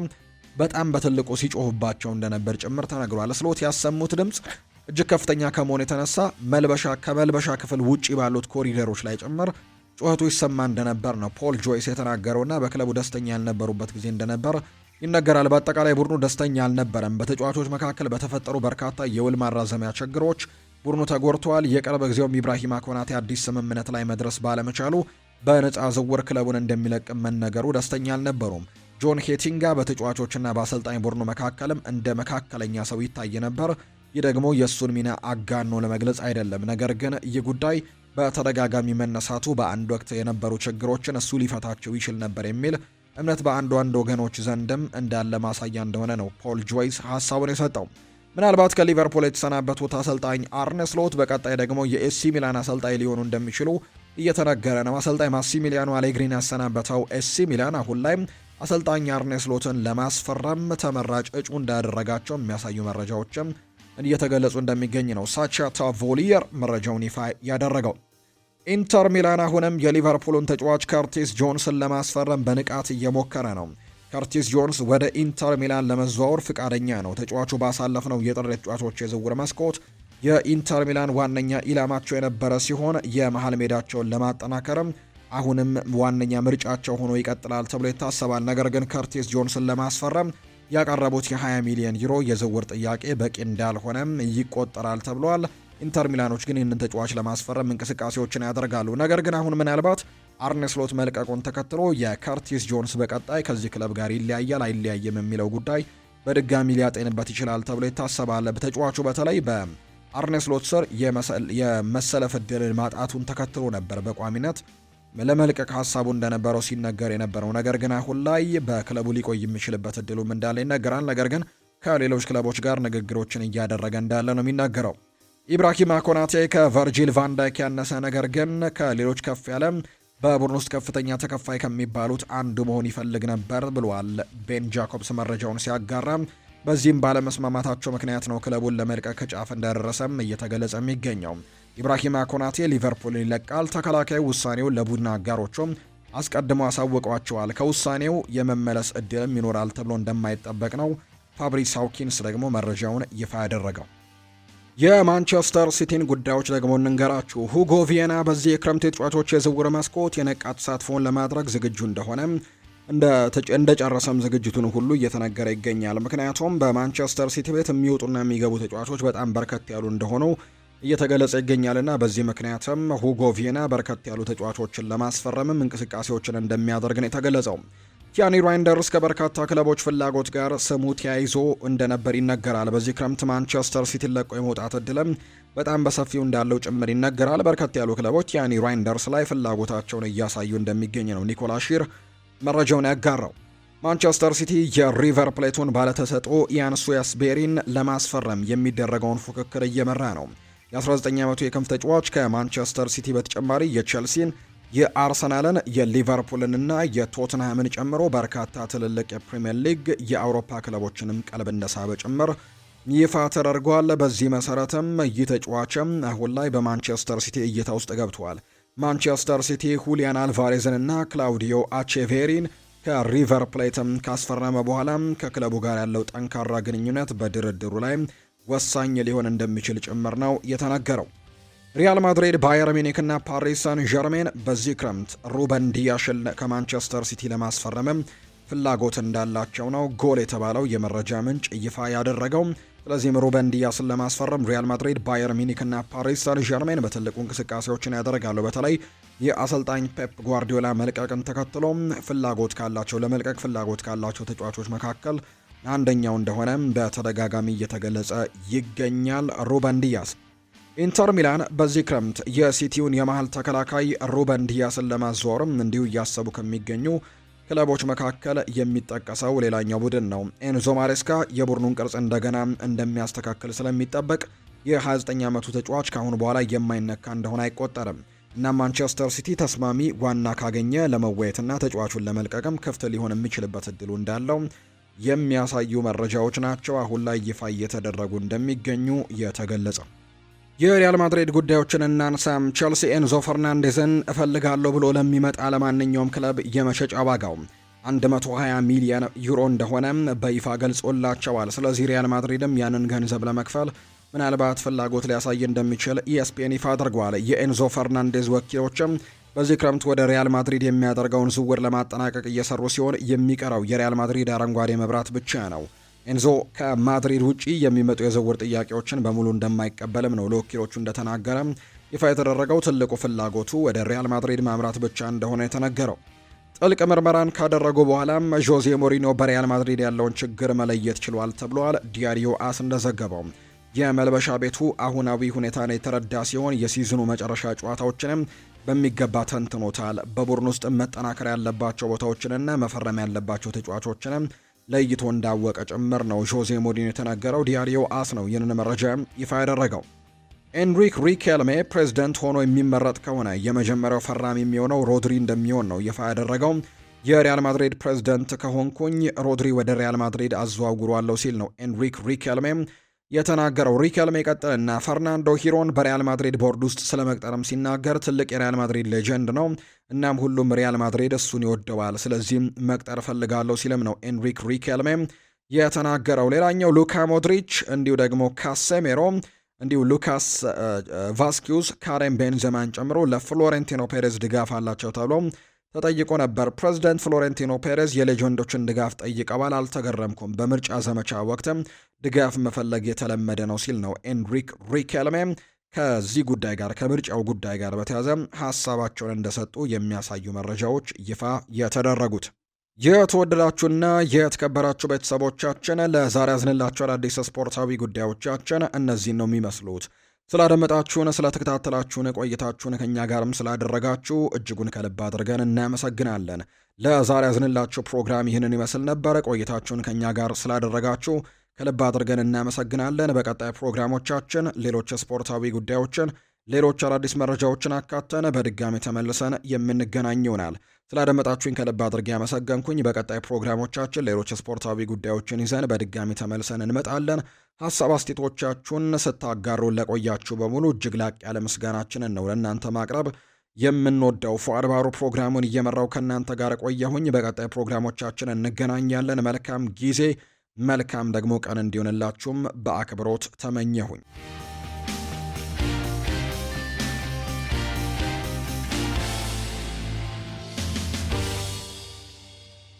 S1: በጣም በትልቁ ሲጮሁባቸው እንደነበር ጭምር ተነግሯል። ስሎት ያሰሙት ድምፅ እጅግ ከፍተኛ ከመሆኑ የተነሳ ከመልበሻ ክፍል ውጪ ባሉት ኮሪደሮች ላይ ጭምር ጩኸቱ ይሰማ እንደነበር ነው ፖል ጆይስ የተናገረውና በክለቡ ደስተኛ ያልነበሩበት ጊዜ እንደነበር ይነገራል። በአጠቃላይ ቡድኑ ደስተኛ አልነበረም። በተጫዋቾች መካከል በተፈጠሩ በርካታ የውል ማራዘሚያ ችግሮች ቡድኑ ተጎድቷል። የቅርብ ጊዜውም ኢብራሂማ ኮናቴ አዲስ ስምምነት ላይ መድረስ ባለመቻሉ በነፃ ዝውውር ክለቡን እንደሚለቅም መነገሩ ደስተኛ አልነበሩም። ጆን ሄቲንጋ በተጫዋቾችና በአሰልጣኝ ቡድኑ መካከልም እንደ መካከለኛ ሰው ይታይ ነበር። ይህ ደግሞ የእሱን ሚና አጋኖ ለመግለጽ አይደለም፣ ነገር ግን ይህ ጉዳይ በተደጋጋሚ መነሳቱ በአንድ ወቅት የነበሩ ችግሮችን እሱ ሊፈታቸው ይችል ነበር የሚል እምነት በአንድ ወገኖች ዘንድም እንዳለ ማሳያ እንደሆነ ነው ፖል ጆይስ ሀሳቡን የሰጠው። ምናልባት ከሊቨርፑል የተሰናበቱት አሰልጣኝ አርነ ስሎት በቀጣይ ደግሞ የኤሲ ሚላን አሰልጣኝ ሊሆኑ እንደሚችሉ እየተነገረ ነው። አሰልጣኝ ማሲሚሊያኖ አሌግሪን ያሰናበተው ኤሲ ሚላን አሁን ላይ አሰልጣኝ አርነ ስሎትን ለማስፈረም ተመራጭ እጩ እንዳደረጋቸው የሚያሳዩ መረጃዎችም እየተገለጹ እንደሚገኝ ነው ሳቻ ታቮሊየር መረጃውን ይፋ ያደረገው። ኢንተር ሚላን አሁንም የሊቨርፑልን ተጫዋች ከርቲስ ጆንስን ለማስፈረም በንቃት እየሞከረ ነው። ከርቲስ ጆንስ ወደ ኢንተር ሚላን ለመዘዋወር ፍቃደኛ ነው። ተጫዋቹ ባሳለፍነው የጥር ተጫዋቾች የዝውውር መስኮት የኢንተር ሚላን ዋነኛ ኢላማቸው የነበረ ሲሆን የመሃል ሜዳቸውን ለማጠናከርም አሁንም ዋነኛ ምርጫቸው ሆኖ ይቀጥላል ተብሎ ይታሰባል። ነገር ግን ከርቲስ ጆንስን ለማስፈረም ያቀረቡት የ20 ሚሊዮን ዩሮ የዝውውር ጥያቄ በቂ እንዳልሆነም ይቆጠራል ተብሏል። ኢንተር ሚላኖች ግን ይህንን ተጫዋች ለማስፈረም እንቅስቃሴዎችን ያደርጋሉ። ነገር ግን አሁን ምናልባት አርነ ስሎት መልቀቁን ተከትሎ የከርቲስ ጆንስ በቀጣይ ከዚህ ክለብ ጋር ይለያያል አይለያይም የሚለው ጉዳይ በድጋሚ ሊያጤንበት ይችላል ተብሎ ይታሰባል። ተጫዋቹ በተለይ በአርነ ስሎት ስር የመሰለፍ ዕድልን ማጣቱን ተከትሎ ነበር በቋሚነት ለመልቀቅ ሀሳቡ እንደነበረው ሲነገር የነበረው። ነገር ግን አሁን ላይ በክለቡ ሊቆይ የሚችልበት እድሉም እንዳለ ይነገራል። ነገር ግን ከሌሎች ክለቦች ጋር ንግግሮችን እያደረገ እንዳለ ነው የሚናገረው። ኢብራሂማ ኮናቴ ከቨርጂል ቫንዳይክ ያነሰ ነገር ግን ከሌሎች ከፍ ያለ በቡድን ውስጥ ከፍተኛ ተከፋይ ከሚባሉት አንዱ መሆን ይፈልግ ነበር ብሏል ቤን ጃኮብስ መረጃውን ሲያጋራ። በዚህም ባለመስማማታቸው ምክንያት ነው ክለቡን ለመልቀቅ ጫፍ እንደደረሰም እየተገለጸ የሚገኘው። ኢብራሂማ ኮናቴ ሊቨርፑልን ይለቃል። ተከላካዩ ውሳኔውን ለቡድን አጋሮቹም አስቀድሞ አሳውቀዋቸዋል። ከውሳኔው የመመለስ እድልም ይኖራል ተብሎ እንደማይጠበቅ ነው ፋብሪስ ሃውኪንስ ደግሞ መረጃውን ይፋ ያደረገው። የማንቸስተር ሲቲን ጉዳዮች ደግሞ እንንገራችሁ። ሁጎ ቪየና በዚህ የክረምት ተጫዋቾች የዝውውር መስኮት የነቃ ተሳትፎን ለማድረግ ዝግጁ እንደሆነ እንደጨረሰም ዝግጅቱን ሁሉ እየተነገረ ይገኛል። ምክንያቱም በማንቸስተር ሲቲ ቤት የሚወጡና የሚገቡ ተጫዋቾች በጣም በርከት ያሉ እንደሆኑ እየተገለጸ ይገኛልና በዚህ ምክንያትም ሁጎ ቪየና በርከት ያሉ ተጫዋቾችን ለማስፈረምም እንቅስቃሴዎችን እንደሚያደርግ ነው የተገለጸው። ቲያኒ ራይንደርስ ከበርካታ ክለቦች ፍላጎት ጋር ስሙ ተያይዞ እንደነበር ይነገራል። በዚህ ክረምት ማንቸስተር ሲቲ ለቆ የመውጣት እድልም በጣም በሰፊው እንዳለው ጭምር ይነገራል። በርከት ያሉ ክለቦች ቲያኒ ራይንደርስ ላይ ፍላጎታቸውን እያሳዩ እንደሚገኝ ነው ኒኮላ ሺር መረጃውን ያጋራው። ማንቸስተር ሲቲ የሪቨር ፕሌቱን ባለተሰጥኦ ኢያን ሱያስቤሪን ለማስፈረም የሚደረገውን ፉክክር እየመራ ነው። የ19 ዓመቱ የክንፍ ተጫዋች ከማንቸስተር ሲቲ በተጨማሪ የቼልሲን፣ የአርሰናልን፣ የሊቨርፑልንና የቶትንሃምን ጨምሮ በርካታ ትልልቅ የፕሪሚየር ሊግ የአውሮፓ ክለቦችንም ቀልብ እንደሳበ ጭምር ይፋ ተደርጓል። በዚህ መሰረትም ይህ ተጫዋችም አሁን ላይ በማንቸስተር ሲቲ እይታ ውስጥ ገብቷል። ማንቸስተር ሲቲ ሁሊያን አልቫሬዝን እና ክላውዲዮ አቼቬሪን ከሪቨር ፕሌትም ካስፈረመ በኋላ ከክለቡ ጋር ያለው ጠንካራ ግንኙነት በድርድሩ ላይ ወሳኝ ሊሆን እንደሚችል ጭምር ነው የተነገረው። ሪያል ማድሪድ፣ ባየር ሚኒክ እና ፓሪስ ሳን ዠርሜን በዚህ ክረምት ሩበን ዲያሽን ከማንቸስተር ሲቲ ለማስፈረምም ፍላጎት እንዳላቸው ነው ጎል የተባለው የመረጃ ምንጭ ይፋ ያደረገው። ስለዚህም ሩበን ዲያስን ለማስፈረም ሪያል ማድሪድ፣ ባየር ሚኒክ እና ፓሪስ ሳን ዠርሜን በትልቁ እንቅስቃሴዎችን ያደርጋሉ። በተለይ የአሰልጣኝ ፔፕ ጓርዲዮላ መልቀቅን ተከትሎ ለመልቀቅ ፍላጎት ካላቸው ተጫዋቾች መካከል አንደኛው እንደሆነ በተደጋጋሚ እየተገለጸ ይገኛል። ሩበን ዲያስ ኢንተር ሚላን በዚህ ክረምት የሲቲውን የመሃል ተከላካይ ሩበን ዲያስን ለማዘዋወርም እንዲሁ እያሰቡ ከሚገኙ ክለቦች መካከል የሚጠቀሰው ሌላኛው ቡድን ነው። ኤንዞ ማሬስካ የቡድኑን ቅርጽ እንደገና እንደሚያስተካክል ስለሚጠበቅ የ29 ዓመቱ ተጫዋች ካሁን በኋላ የማይነካ እንደሆነ አይቆጠርም እና ማንቸስተር ሲቲ ተስማሚ ዋና ካገኘ ለመወየትና ተጫዋቹን ለመልቀቅም ክፍት ሊሆን የሚችልበት እድሉ እንዳለው የሚያሳዩ መረጃዎች ናቸው አሁን ላይ ይፋ እየተደረጉ እንደሚገኙ የተገለጸው። የሪያል ማድሪድ ጉዳዮችን እናንሳም። ቼልሲ ኤንዞ ፈርናንዴዝን እፈልጋለሁ ብሎ ለሚመጣ ለማንኛውም ክለብ የመሸጫ ዋጋው 120 ሚሊዮን ዩሮ እንደሆነ በይፋ ገልጾላቸዋል። ስለዚህ ሪያል ማድሪድም ያንን ገንዘብ ለመክፈል ምናልባት ፍላጎት ሊያሳይ እንደሚችል ኢኤስፒኤን ይፋ አድርጓል። የኤንዞ ፈርናንዴዝ ወኪሎችም በዚህ ክረምት ወደ ሪያል ማድሪድ የሚያደርገውን ዝውውር ለማጠናቀቅ እየሰሩ ሲሆን የሚቀረው የሪያል ማድሪድ አረንጓዴ መብራት ብቻ ነው። ኤንዞ ከማድሪድ ውጪ የሚመጡ የዝውውር ጥያቄዎችን በሙሉ እንደማይቀበልም ነው ለወኪሎቹ እንደተናገረ ይፋ የተደረገው። ትልቁ ፍላጎቱ ወደ ሪያል ማድሪድ ማምራት ብቻ እንደሆነ የተነገረው። ጥልቅ ምርመራን ካደረጉ በኋላም ዦዜ ሞሪኖ በሪያል ማድሪድ ያለውን ችግር መለየት ችሏል ተብሏል። ዲያሪዮ አስ እንደዘገበው የመልበሻ ቤቱ አሁናዊ ሁኔታን የተረዳ ሲሆን የሲዝኑ መጨረሻ ጨዋታዎችንም በሚገባ ተንትኖታል። በቡድን ውስጥ መጠናከር ያለባቸው ቦታዎችንና መፈረም ያለባቸው ተጫዋቾችንም ለይቶ እንዳወቀ ጭምር ነው ዦዜ ሞሪኖ የተናገረው። ዲያሪዮ አስ ነው ይህንን መረጃ ይፋ ያደረገው። ኤንሪክ ሪኬልሜ ፕሬዝዳንት ሆኖ የሚመረጥ ከሆነ የመጀመሪያው ፈራሚ የሚሆነው ሮድሪ እንደሚሆን ነው ይፋ ያደረገው። የሪያል ማድሪድ ፕሬዝዳንት ከሆንኩኝ ሮድሪ ወደ ሪያል ማድሪድ አዘዋውሯለሁ ሲል ነው ኤንሪክ ሪኬልሜ የተናገረው። ሪኬልሜ ቀጥልና ፈርናንዶ ሂሮን በሪያል ማድሪድ ቦርድ ውስጥ ስለመቅጠርም ሲናገር ትልቅ የሪያል ማድሪድ ሌጀንድ ነው፣ እናም ሁሉም ሪያል ማድሪድ እሱን ይወደዋል፣ ስለዚህም መቅጠር እፈልጋለሁ ሲልም ነው ኤንሪክ ሪኬልሜ የተናገረው። ሌላኛው ሉካ ሞድሪች እንዲሁ ደግሞ ካሴሜሮ እንዲሁ ሉካስ ቫስኪዩስ ካሬም ቤንዘማን ጨምሮ ለፍሎሬንቲኖ ፔሬዝ ድጋፍ አላቸው ተብሎ ተጠይቆ ነበር። ፕሬዚዳንት ፍሎሬንቲኖ ፔሬዝ የሌጀንዶችን ድጋፍ ጠይቀዋል። አልተገረምኩም፣ በምርጫ ዘመቻ ወቅትም ድጋፍ መፈለግ የተለመደ ነው ሲል ነው ኤንሪክ ሪኬልሜ ከዚህ ጉዳይ ጋር ከምርጫው ጉዳይ ጋር በተያያዘ ሀሳባቸውን እንደሰጡ የሚያሳዩ መረጃዎች ይፋ የተደረጉት። የተወደዳችሁና የተከበራችሁ ቤተሰቦቻችን ለዛሬ ያዝንላችሁ አዳዲስ ስፖርታዊ ጉዳዮቻችን እነዚህን ነው የሚመስሉት። ስላደመጣችሁን፣ ስለተከታተላችሁን፣ ቆይታችሁን ከኛ ጋርም ስላደረጋችሁ እጅጉን ከልብ አድርገን እናመሰግናለን። ለዛሬ ያዝንላችሁ ፕሮግራም ይህንን ይመስል ነበር። ቆይታችሁን ከኛ ጋር ስላደረጋችሁ ከልብ አድርገን እናመሰግናለን። በቀጣይ ፕሮግራሞቻችን ሌሎች ስፖርታዊ ጉዳዮችን፣ ሌሎች አዳዲስ መረጃዎችን አካተን በድጋሚ ተመልሰን የምንገናኝ ይሆናል። ስላደመጣችሁኝ ከልብ አድርጌ ያመሰገንኩኝ። በቀጣይ ፕሮግራሞቻችን ሌሎች ስፖርታዊ ጉዳዮችን ይዘን በድጋሚ ተመልሰን እንመጣለን። ሀሳብ አስተያየቶቻችሁን ስታጋሩን ለቆያችሁ በሙሉ እጅግ ላቅ ያለ ምስጋናችንን ነው ለእናንተ ማቅረብ የምንወደው። ፉአድ ባሩ ፕሮግራሙን እየመራው ከእናንተ ጋር ቆየሁኝ። በቀጣይ ፕሮግራሞቻችን እንገናኛለን። መልካም ጊዜ፣ መልካም ደግሞ ቀን እንዲሆንላችሁም በአክብሮት ተመኘሁኝ።